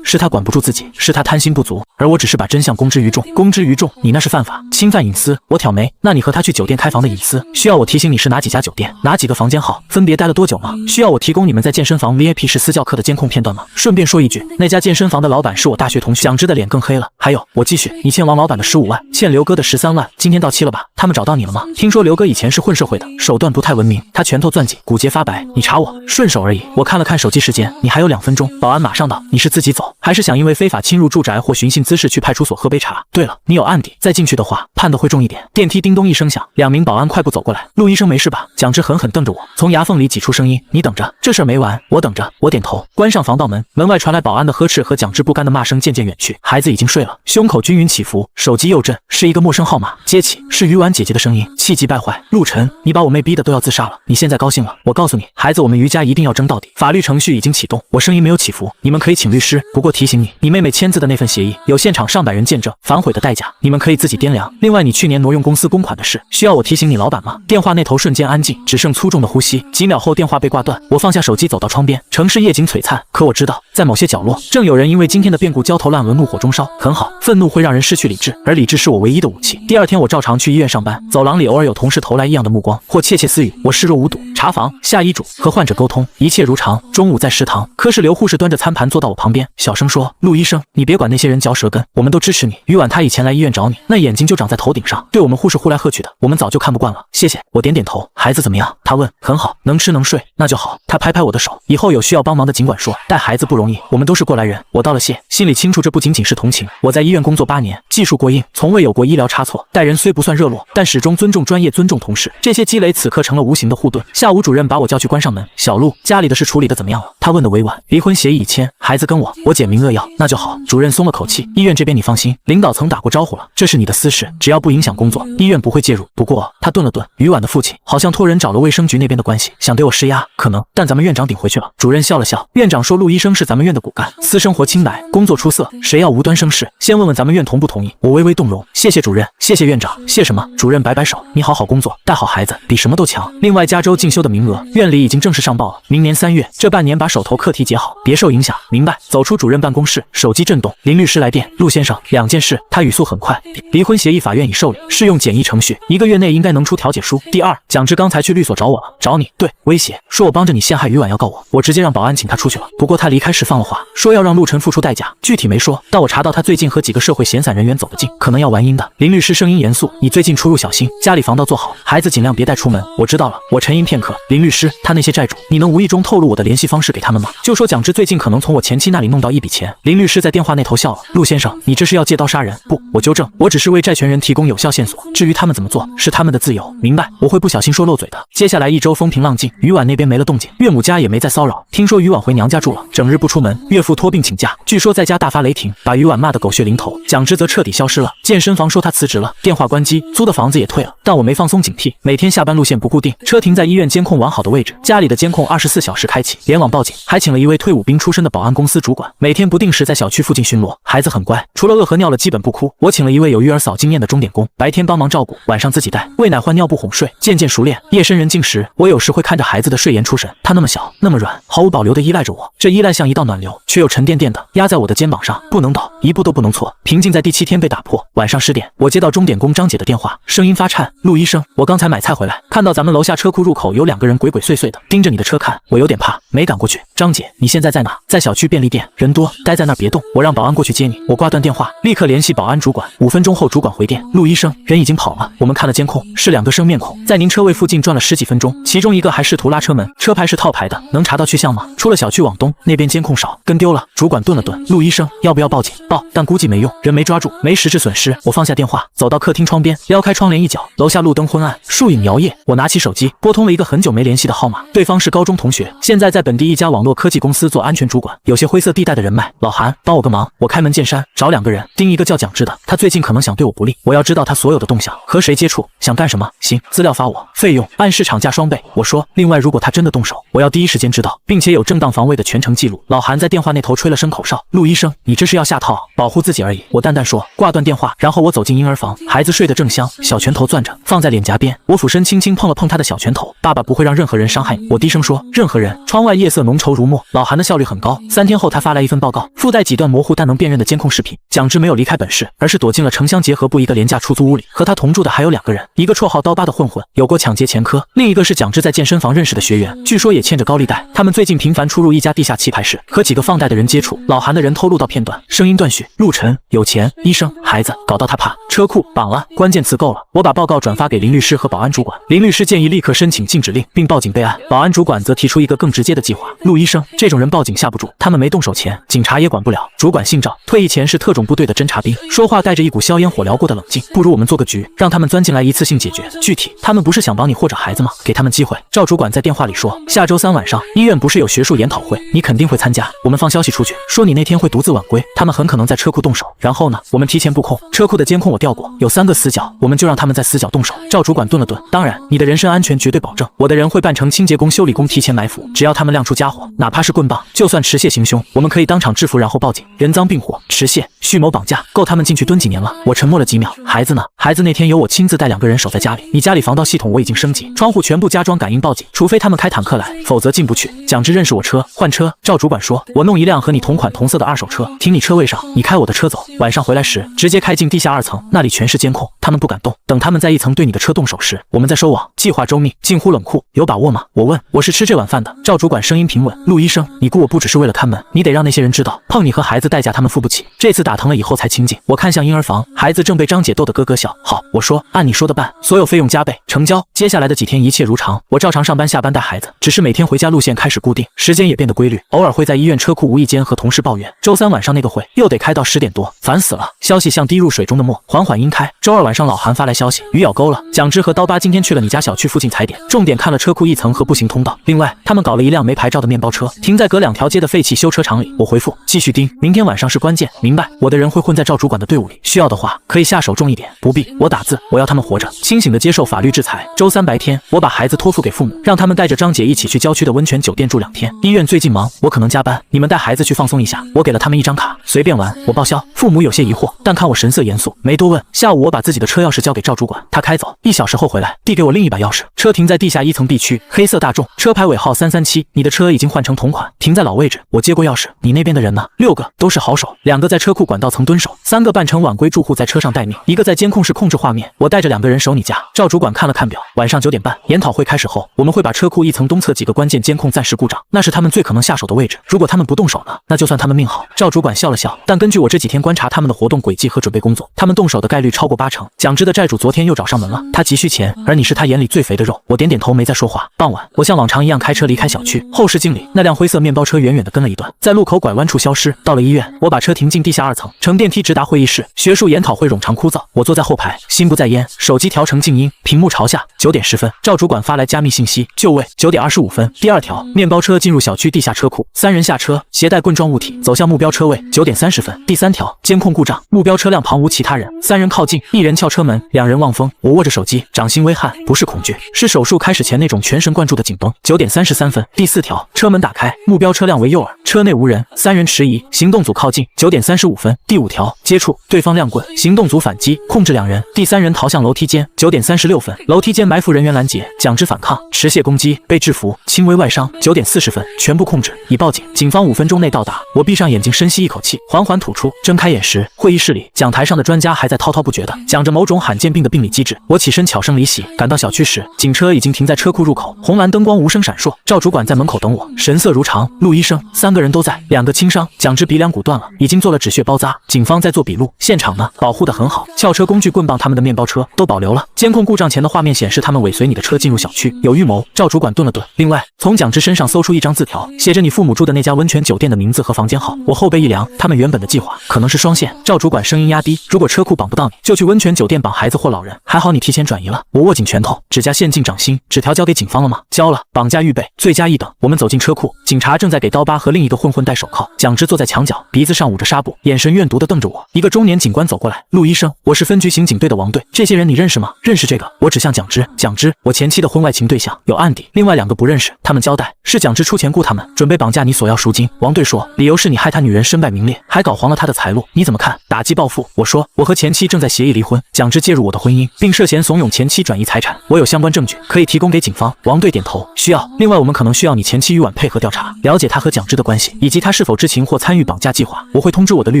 是他管不住自己，是他贪心不足，而我只是把真相公之于众。公之于众，你那是犯法，侵犯隐私。我挑眉，那你和他去酒店开房的隐私，需要我提醒你是哪几家酒店，哪几个房间号，分别待了多久吗？需要我提供你们在健身房 VIP 室私教课的监控片段吗？顺便说一句，那家健身房的老板是我大学同学。蒋之的脸更黑了。还有，我继续，你欠王老板的15万，欠刘哥的13万，今天到期了吧？他们找到你了吗？听说刘哥以前是混社会的，手段不太文明，他拳头攥紧，骨节发白。你查我，顺手而已。我看了看手机时间，你还有2分钟。保安马上到。你是自己走，还是想因为非法侵入住宅或寻衅滋事去派出所喝杯茶？对了，你有案底，再进去的话，判的会重一点。电梯叮咚一声响，2名保安快步走过来。陆医生没事吧？蒋之狠狠瞪着我，从牙缝里挤出声音：你等着，这事儿没完。我等着。我点头，关上防盗门。门外传来保安的呵斥和蒋之不甘的骂声渐渐远去。孩子已经睡了，胸口均匀起伏，手机右震，是一个陌生号码，接起，是于婉姐姐的声音，气急败坏。陆晨，你把我妹逼得都要自杀了，你现在高兴了？我告诉你，孩子，我们于家一定要争到底，法律程序已经启动。我声音没有起伏，你们可以请律师，不过提醒你，你妹妹签字的那份协议有现场上百人见证，反悔的代价你们可以自己掂量。另外，你去年挪用公司公款的事，需要我提醒你老板吗？电话那头瞬间安静，只剩粗重的呼吸，几秒后电话被挂断。我放下手机，走到窗边，城市夜景璀璨，可我知道，在某些角落，正有人因为今天的变故焦头烂额，怒火中烧。很好，愤怒会让人失去理智，而理智是我唯一的武器。第2天我照常去医院上班，走廊里偶尔有同事投来异样的目光或窃窃私语，我视若无睹。查房、下医嘱、和患者沟通，一切如常。中午在食堂，科室刘护士端着餐盘坐到我旁边，小声说：陆医生，你别管那些人嚼舌根，我们都支持你。于婉她以前来医院找你，那眼睛就长在头顶上，对我们护士呼来喝去的，我们早就看不惯了。谢谢。我点点头。孩子怎么样？他问。很好，能吃能睡，那就好。他拍拍我的手，以后有需要帮忙的尽管说，带孩子不容易，我们都是过来人。我道了谢，心里清楚这不仅仅是同情。我在医院工作8年，技术过硬，从未有过医疗差错，待人虽不算热络，但始终尊重专业，尊重同事，这些积累此刻成了无形的护盾。下午主任把我叫去关上门，小陆，家里的事处理的怎么样了？他问的委婉。离婚协议已签，孩子跟我简明扼要。那就好。主任松了口气，医院这边你放心，领导曾打过招呼了，这是你的私事，只要不影响工作，医院不会介入。不过他顿了顿，于婉的父亲好像托人找了卫生局那边的关系，想对我施压，可能，但咱们院长顶回去了。主任笑了笑，院长说陆医生是咱们院的骨干，私生活清白，工作出色，谁要无端生事，先问问咱们院同不同意。我微微动容，谢谢主任，谢谢院长。谢什么？主任摆摆手，你好好工作，带好孩子，比什么都强。另外加州进修的名额，院里已经正式上报了，明年3月，这半年把手头课题结好，别受影响。明白。走出主任办公室，手机震动，林律师来电，陆先生，2件事。他语速很快，离婚协议法院已受理，适用简易程序，1个月内应该能出调解书。第2，蒋之刚才去律所找我了，找你，对，威胁，说我帮着你陷害于婉要告我，我直接让保安请他出去了。不过他离开时放了话，说要让陆晨付出代价，具体没说，但我查到他最近和几个社会闲散人员走得近，可能要玩阴的。林律师声音严肃，你最近出入小心，家里防盗做好，孩子尽量别带出门。我知道了。我沉吟片刻，林律师，他那些债主，你能无意中透露我的联系方式给他们吗？就说蒋之最近可能从我前妻那里弄到一笔钱。林律师在电话那头笑了，陆先生，你这是要借刀杀人？不，我纠正，我只是为债权人提供有效线索，至于他们怎么做，是他们的自由。明白，我会不小心说漏嘴的。接下来1周风平浪静，于婉那边没了动静，岳母家也没再骚扰。听说于婉回娘家住了，整日不出门，岳父托病请假，据说在家大发雷霆，把于婉骂得狗血淋头。蒋之则彻底消失了，健身房说他辞职了，电话关机，租的房子也退了。但我没放松警惕，每天下班路线不固定，车停在医院监控完好的位置，家里的监控24小时开启，联网报警，还请了一位退伍兵出身的保安公司主管，每天不定时在小区附近巡逻。孩子很乖，除了饿和尿了基本不哭。我请了一位有育儿嫂经验的钟点工，白天帮忙照顾，晚上自己带，喂奶换尿布哄睡，渐渐熟练。夜深人静时，我有时会看着孩子的睡颜出神，他那么小，那么软，毫无保留地依赖着我，这依赖像一道暖流，却又沉甸甸的压在我的肩膀上，不能倒，一步都不能错。平静在第7天被打破。晚上10点，我接到钟点工张姐的电话，声音发颤，陆医生，我刚才买菜回来，看到咱们楼下车库入口有2个人鬼鬼祟祟的盯着你的车看，我有点怕，没赶过去。张姐，你现在在哪？在小区便利店，人多，待在那儿别动，我让保安过去接你。我挂断电话，立刻联系保安主管。5分钟后，主管回电，陆医生，人已经跑了。我们看了监控，是2个生面孔，在您车位附近转了10几分钟，其中一个还试图拉车门，车牌是套牌的，能查到去向吗？出了小区往东，那边监控少，跟丢了。主管顿了顿，陆医生，要不要报警？报，但估计没用，人没抓住，没实质损失。我放下电话，走到客厅窗边，撩开窗帘一角，楼下路灯昏暗，树影摇曳。我拿起手机，拨通了一个很久没联系的号码，对方是高中同学，现在在本地一家网络科技公司做安全主管，有些灰色地带的人脉。老韩，帮我个忙，我开门见山，找2个人，盯一个叫蒋志的，他最近可能想对我不利，我要知道他所有的动向，和谁接触，想干什么。行，资料发我，费用按市场价双倍。我说，另外如果他真的动手，我要第一时间知道，并且有正当防卫的全程记录。老韩在电话那头吹了声口哨，陆医生，你这是要下套，保护自己而已。我淡淡说，挂断电话，然后我走进婴儿房，孩子睡得正香，小拳头攥着，放在脸颊边，我俯身轻轻碰了碰他的小拳头。爸爸不会让任何人伤害你，我低声说，任何人。窗外夜色浓稠如墨，老韩的效率很高。3天后，他发来一份报告，附带几段模糊但能辨认的监控视频。蒋志没有离开本市，而是躲进了城乡结合部一个廉价出租屋里，和他同住的还有2个人，一个绰号刀疤的混混，有过抢劫前科，另一个是蒋志在健身房认识的学员，据说也欠着高利贷。他们最近频繁出入一家地下棋牌室，和几个放贷的人接触。老韩的人透露到片段，声音断续，陆晨有钱，医生，孩子，搞到他怕，车库绑了，关键词够了。我把报告转发给林律师和保安主管，林律师建议立刻申请禁止令，并报警备案。保安主管则提出一个更直接的计划，陆医生，这种人报警吓不住，他们没动手前，警察也管不了。主管姓赵，退役前是特种部队的侦察兵，说话带着一股硝烟火燎过的冷静。不如我们做个局，让他们钻进来一次性解决。具体，他们不是想帮你或者孩子吗？给他们机会。赵主管在电话里说，下周3晚上医院不是有学术研讨会，你肯定会参加。我们放消息出去，说你那天会独自晚归，他们很可能在车库动手。然后呢，我们提前布控，车库的监控我调过，有3个死角，我们就让他们在死角动手。赵主管顿了顿，当然，你的人身安全绝对保证，我的人会扮成清洁工、修理工提前埋伏，只要他们亮出家伙，哪怕是棍棒，就算持械行凶，我们可以当场制服，然后报警。人赃并获，持械、蓄谋绑架，够他们进去蹲几年了。我沉默了几秒，孩子呢？孩子那天由我亲自带2个人守在家里，你家里防盗系统我已经升级，窗户全部加装感应报警，除非他们开坦克来，否则进不去。蒋志认识我车，换车。赵主管说，我弄一辆和你同款同色的2手车，停你车位上，你开我的车走，晚上回来时直接开进地下2层，那里全是监控，他们不敢动。等他们在1层对你的车动手时，我们再收网。计划周密，近乎冷酷，有把握吗？我问。我是吃这碗饭的。赵主管声音平稳，陆医生，你雇我不只是为了看门，你得让那些人知道，碰你和孩子代价他们付不起。这次打疼了以后才清静。我看向婴儿房，孩子正被张姐逗得咯咯笑。好，我说，按你说的办，所有费用加倍，成交。接下来的几天一切如常，我照常上班下班带孩子，只是每天回家路线开始固定，时间也变得规律，偶尔会在医院车库无意间和同事抱怨。周3晚上那个会又得开到10点多，烦死了。消息像滴入水中的墨，缓缓阴开。周2晚上老韩发来消息，鱼咬钩了，蒋志和刀疤今天去了你家小区附近踩点，重点看了车库1层和步行通道。另外，他们搞了一辆没牌照的面包车，停在隔2条街的废弃修车厂里。我回复，继续盯，明天晚上是关键。明白，我的人会混在赵主管的队伍里，需要的话可以下手重一点。不必，我打字，我要他们活着，清醒的接受法律制裁。周3白天，我把孩子托付给父母，让他们带着张姐一起去郊区的温泉酒店住2天。医院最近忙，我可能加班，你们带孩子去放松一下。我给了他们1张卡，随便玩。我报销。父母有些疑惑，但看我神色严肃，没多问。下午我把自己的车钥匙交给赵主管，他开走，1小时后回来，递给我另一把钥匙。车停在地下1层 B 区，黑色大众，车牌尾号337。你的车已经换成同款，停在老位置。我接过钥匙，你那边的人呢？6个，都是好手，2个在车库管道层蹲守，3个扮成晚归住户在车上待命，1个在监控室控制画面。我带着2个人守你家。赵主管看了看表，晚上9点半，研讨会开始后，我们会把车库1层东侧几个关键监控暂时故障，那是他们最可能下手的位置。如果他们不动手呢，那就算他们命好。赵主管笑了笑，但根据我这几天观察他们的活动轨迹和准备工作，他们动手的概率超过80%。蒋志的债主昨天又找上门了，他急需钱，而你是他眼里最肥的肉。我点点头，没再说话。傍晚，我像往常一样开车离开小区，后视镜里那辆灰色面包车远远地跟了一段，在路口拐弯处消失。到了医院，我把车停进地下2层，乘电梯直达会议室。学术研讨会冗长枯燥，我坐在后排，心不在焉，手机调成静音，屏幕朝下。9点10分，赵主管发来加密信息，就位。9点25分，第2条，面包车进入小区地下车库，3人下车，携带棍状物体走向目标车位。9点30分，第3条，监控故障，目标车辆旁无其他人，3人靠近，1人撬车门，2人望风。我握着手机，掌心微汗，不是恐惧，是手术开始前那种全神贯注的紧绷。9点33分，第4条，车门打开，目标车辆为右耳，车内无人，3人迟疑，行动组靠近。9点35分，第5条，接触，对方亮棍，行动组反击，控制2人，第3人逃向楼梯间。9点36分，楼梯间埋伏人员拦截，蒋志反抗，持械攻击，被制服，轻微外伤。9点40分，全部控制，已报警，警方5分钟内到达。我闭上眼睛，深吸一口气，缓缓吐出，睁开眼时，会议室里，讲台上的专家还在滔滔不绝地讲着某种罕见病的病理机制。我起身悄声离席，赶到小区时，警车已经停在车库入口，红蓝灯光无声闪烁，赵主管在门口等我，神色如常。陆医生，3个人都在，2个轻伤，蒋之鼻梁骨断了，已经做了止血包扎，警方在做笔录，现场呢保护得很好，撬车工具、棍棒他们的面包车都保留了。监控故障前的画面显示他们尾随你的车进入小区，有预谋。赵主管顿了顿，另外从蒋之身上搜出一张字条，写着你父母住的那家温泉酒店的名字和房间号。我后背一凉，他们原本的计划可能是双线。赵主管声音压低，如果车库绑不到你，就去温泉酒店绑孩子或老人，还好你提前转移了。我握紧拳头，指甲线进掌心。纸条交给警方了吗？交了。绑架预备，罪加一等。我们走进车库，警察正在给刀疤和另一个混混戴手铐。蒋之坐在墙角，鼻子上捂着纱布，眼神怨毒地瞪着我。一个中年警官走过来，陆医生，我是分局刑警队的王队，这些人你认识吗？认识这个。我指向蒋之，蒋之，我前妻的婚外情对象，有案底。另外2个不认识，他们交代是蒋之出钱雇他们，准备绑架你索要赎金。王队说，理由是你害他女人身败名裂，还搞黄了他的财路，你怎么看？打击报复。我说，我和前妻正在协议离婚，蒋之介入我的婚姻，并涉嫌怂恿前妻转移财产，我有相关证据可以提供给警方。王队点头，需要。另外我们可能需要你前妻于婉配合调查，了解他和蒋之的关系，以及他是否知情或参与绑架计划。我会通知我的律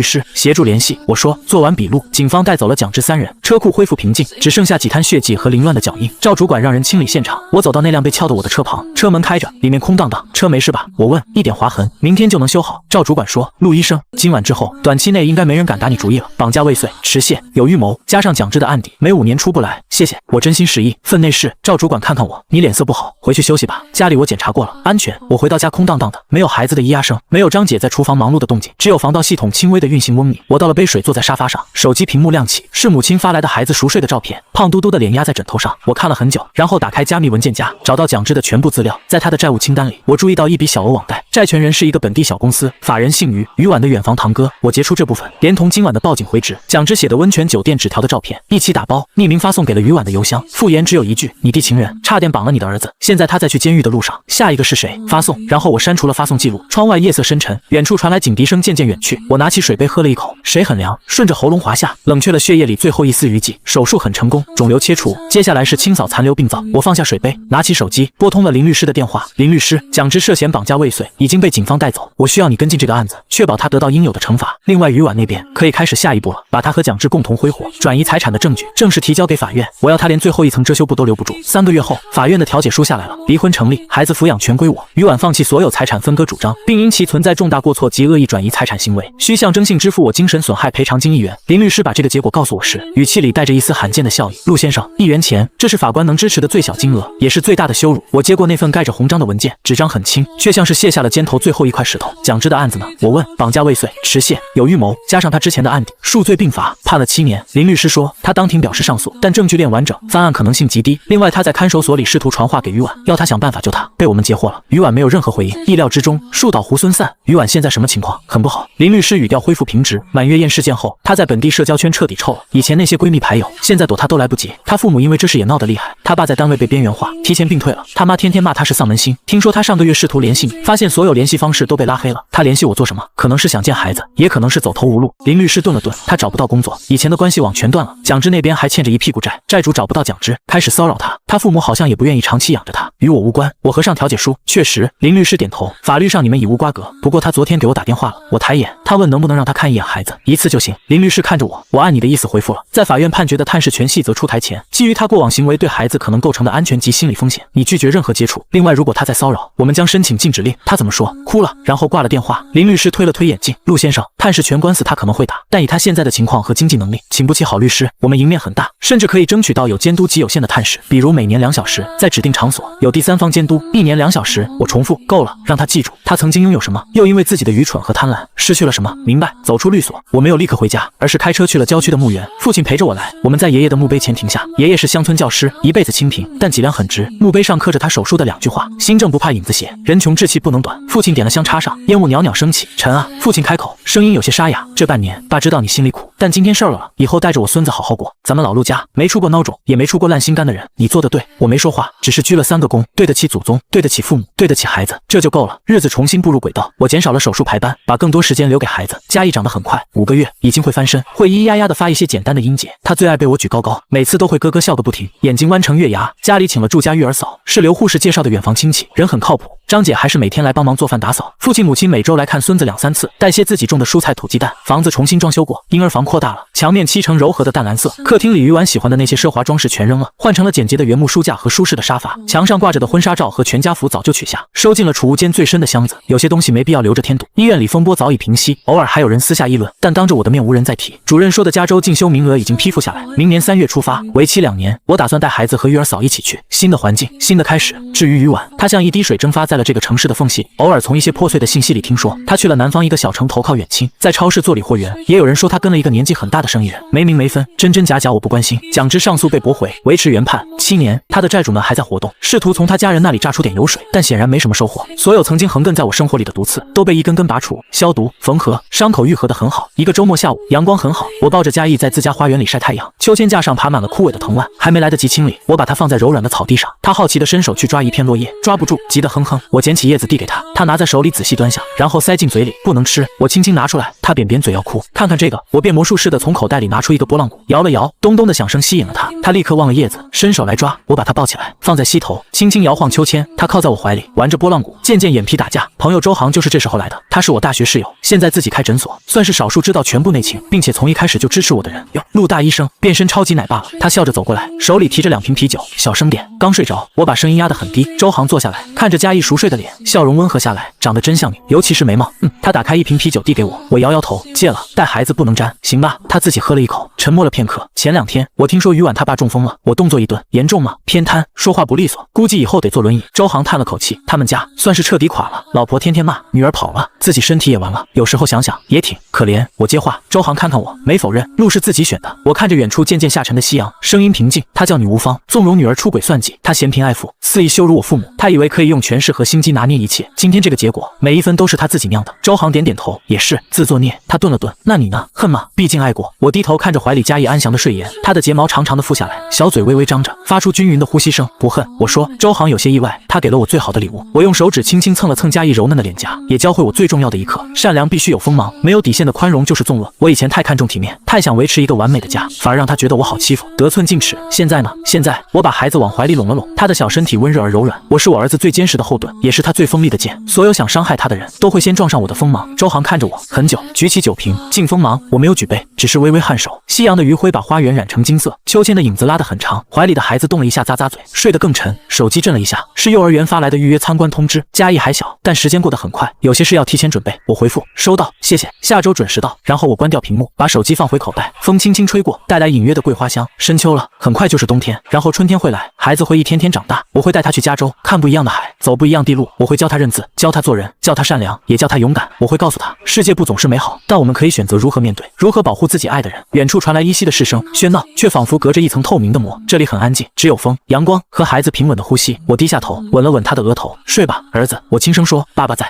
师协助联系。我说，做完笔录，警方带走了蒋之3人，车库恢复平静，只剩下几滩血迹和凌乱的脚印。赵主管让人清理现场，我走到那辆被撬的我的车旁，车门开着，里面空荡荡，车没事吧？我问。一点划痕，明天就能修好。赵主管说，陆医生，今晚之后，短期内应该没人敢打你主意了。绑架未遂，持械，有预谋，加上蒋之的案底，没5年出不来。谢谢，我真心实意。分内事。赵主管看看我，你脸色不好，回去休息吧。家里我检查过了，安全。我回到家空荡荡的，没有孩子的咿呀声，没有张姐在厨房忙碌的动静，只有防盗系统轻微的运行嗡鸣。我倒了杯水，坐在沙发上，手机屏幕亮起，是母亲发来的孩子熟睡的照片，胖嘟嘟的脸压在枕头上。我看了很久，然后打开加密文件夹，找到蒋之的全部资料。在他的债务清单里，我注意到一笔小额网贷，债权人是一个本地小公司，法人姓于，于婉的远房堂哥。我截出这部分，连同今晚的报警回执、蒋之写的温泉酒店纸条的照片一起打包，匿名发送给了于婉的邮箱。复言只有一句：你弟情人，差点绑了你的儿子，现在他在去监狱的路上。下一个是谁？发送。然后我删除了发送记录。窗外夜色深沉，远处传来警笛声渐渐远去。我拿起水杯喝了一口，水很凉，顺着喉咙滑下，冷却了血液里最后一丝余悸。手术很成功，肿瘤切除，接下来是清扫残留病灶。我放下水杯，拿起手机，拨通了林律师的电话。林律师，蒋之涉嫌绑架未遂，已经被警方带走，我需要你跟进这个案子，确保他得到应有的惩罚。另外，于婉那边可以开始下一步了，把他和蒋之共同挥霍转移财产的证据正式提交给法院，我要他连最后一层遮羞布都留不住。3个月后，法院的调解书下来了，离婚成立，孩子抚养权归我。于婉放弃所有财产分割主张，并因其存在重大过错及恶意转移财产行为，需象征性支付我精神损害赔偿金1元。林律师把这个结果告诉我时，语气里带着一丝罕见的笑意。陆先生，1元钱，这是法官能支持的最小金额，也是最大的羞辱。我接过那份盖着红章的文件，纸张很轻，却像是卸下了肩头最后一块石头。蒋之的案子呢？我问。绑架未遂，持械，有预谋，加上他之前的案底，数罪并罚，判了7年。林律师说，他当庭表示上诉，但证据链完整，翻案可能性极低。另外，他在看守所里试图传话给于婉，要他想办法救他，被我们截获了。于婉没有任何回应，意料之中，树倒猢狲散。于婉现在什么情况？很不好。林律师语调恢复平直。满月宴事件后，他在本地社交圈彻底臭了，以前那些闺蜜牌友，现在躲他都来不及。他父母因为这事也闹得厉害，他爸在单位被边缘化，提前病退了。他妈天天骂他是丧门星。听说他上个月试图联系你，发现所有联系方式都被拉黑了。他联系我做什么？可能是想见孩子，也可能是走投无路。林律师顿了顿，他找不到工作，以前的关系网全断了。蒋之那边还欠着一屁股债，债主找不到蒋之，开始骚扰他。他父母好像也不愿意长期养着他，与我无关。我合上调解书，确实。林律师点头，法律上你们已无瓜葛。不过他昨天给我打电话了，我抬眼，他问能不能让他看一眼孩子，一次就行。林律师看着我，我按你的意思回复了。在法院判决的探视权细则出台前，基于他过往行为对孩子可能构成的安全及心理风险，你拒绝任何接触。另外，如果他再骚扰，我们将申请禁止令。他怎么说？哭了，然后挂了电话。林律师推了推眼镜，陆先生，探视权官司他可能会打，但以他现在的情况和经济能力，请不起好律师。我们赢面很大，甚至可以争取到有监督及有限的探视，比如每年2小时，在指定场所有第三方监督，1年2小时。我重复，够了，让他记住他曾经拥有什么，又因为自己的愚蠢和贪婪失去了什么。明白？走出律所，我没有立刻回家，而是开车去了郊区的墓园。父亲陪着我来，我们在爷爷的墓碑前停下。爷爷是乡村教师，一辈子清贫，但脊梁很直。墓碑上刻着他手术的2句话：心正不怕影子斜，人穷志气不能短。父亲点了香插上，烟雾袅袅升起。陈啊，父亲开口，声音有些沙哑。这半年，爸知道你心里苦，但今天事儿了，以后带着我孙子好好过。咱们老陆家没出过孬种，也没出过烂心肝的人。你做得对。我没说话，只是鞠了3个躬，对得起祖宗，对得起父母，对得起孩子，这就够了。日子重新步入轨道，我减少了手术排班，把更多时间留给孩子。嘉义长得很快，5个月已经会翻身，会咿咿呀呀的发一些简单的音节。他最爱被我举高高，每次都会咯咯笑个不停，眼睛弯成月牙。家里请了住家育儿嫂，是刘护士介绍的远房亲戚，人很靠谱。张姐还是每天来帮忙做饭打扫，父亲母亲每周来看孙子2、3次，带些自己种的蔬菜土鸡蛋。房子重新装修过，婴儿房扩大了，墙面漆成柔和的淡蓝色。客厅里鱼丸喜欢的那些奢华装饰全扔了，换成了简洁的原木书架和舒适的沙发。墙上挂着的婚纱照和全家福早就取下，收进了储物间最深的箱子。有些东西没必要留着添堵。医院里风波早已平息，偶尔还有人私下议论，但当着我的面无人再提。主任说的加州进修名额已经批复下来，明年3月出发，为期2年。我打算带孩子和育儿嫂一起去，新的环境，新的开始。至于鱼丸，他像一滴水蒸发在了这个城市的缝隙，偶尔从一些破碎的信息里听说他去了南方一个小城投靠远亲，在超市做理货员。也有人说他跟了一个年纪很大的生意人，没名没分，真真假假我不关心。蒋之上诉被驳回，维持原判7年。他的债主们还在活动，试图从他家人那里榨出点油水，但显然没什么收获。所有曾经横亘在我生活里的毒刺都被一根根拔除、消毒、缝合，伤口愈合得很好。一个周末下午，阳光很好，我抱着嘉义在自家花园里晒太阳。秋千架上爬满了枯萎的藤蔓，还没来得及清理，我把它放在柔软的草地上。他好奇地伸手去抓一片落叶，抓不住，急得哼哼。我捡起叶子递给他，他拿在手里仔细端详，然后塞进嘴里，不能吃。我轻轻拿出来，他扁扁嘴要哭。看看这个，我变魔术似的从口袋里拿出一个拨浪鼓，摇了摇，咚咚的响声吸引了他，他立刻忘了叶子，伸手来抓。我把他抱起来，放在膝头，轻轻摇晃秋千。他靠在我怀里，玩着拨浪鼓，渐渐眼皮打架。朋友周航就是这时候来的，他是我大学室友，现在自己开诊所，算是少数知道全部内情，并且从一开始就支持我的人。哟，陆大医生，变身超级奶爸了。他笑着走过来，手里提着2瓶啤酒，小声点，刚睡着。我把声音压得很低。周航坐下来，看着嘉义熟睡的脸，笑容温和下来，长得真像你，尤其是眉毛。他打开1瓶啤酒递给我，我摇摇头，戒了，带孩子不能沾，行吧？他自己喝了一口，沉默了片刻。前2天我听说于婉他爸中风了，我动作一顿，严重吗？偏瘫，说话不利索，估计以后得坐轮椅。周航叹了口气，他们家算是彻底垮了，老婆天天骂，女儿跑了，自己身体也完了，有时候想想也挺可怜。我接话，周航看看我，没否认，路是自己选的。我看着远处渐渐下沉的夕阳，声音平静。他叫女无芳，纵容女儿出轨算计，他嫌贫爱富，肆意羞辱我父母，他以为可以用权势和心机拿捏一切。今天这个结果，每一分都是他自己酿的。周航点点头，也是自作孽。他顿了顿，那你呢？恨吗？毕竟爱过。我低头看着怀里嘉义安详的睡颜，他的睫毛长长的覆下来，小嘴微微张着，发出均匀的呼吸声。不恨。我说。周航有些意外，他给了我最好的礼物。我用手指轻轻蹭了蹭嘉义柔嫩的脸颊，也教会我最重要的一课：善良必须有锋芒，没有底线的宽容就是纵容。我以前太看重体面，太想维持一个完美的家，反而让他觉得我好欺负，得寸进尺。现在呢？现在我把孩子往怀里拢了拢，他的小身体温热而柔软，我是我儿子最坚实的后盾，也是他最锋利的剑。所有想伤害他的人都会先撞上我的锋芒。周航看着我很久，举起酒瓶敬锋芒。我没有举杯，只是微微颔首。夕阳的余晖把花园染成金色，秋千的影子拉得很长，怀里的孩子动了一下，咂咂嘴，睡得更沉。手机震了一下，是幼儿园发来的预约参观通知。嘉义还小，但时间过得很快，有些事要提前准备。我回复收到，谢谢，下周准时到。然后我关掉屏幕，把手机放回口袋，风轻轻吹过，带来隐约的桂花香。深秋了，很快就是冬天，然后春天会来，孩子会一天天长大。我会带他去加州，看不一样的海，走不一样地路。我会教他认字，教他做人，教他善良，也教他勇敢。我会告诉他，世界不总是美好，但我们可以选择如何面对，如何保护自己爱的人。远处传来依稀的市声，喧闹却仿佛隔着一层透明的膜。这里很安静，只有风、阳光和孩子平稳的呼吸。我低下头，吻了吻他的额头，睡吧，儿子。我轻声说，爸爸在。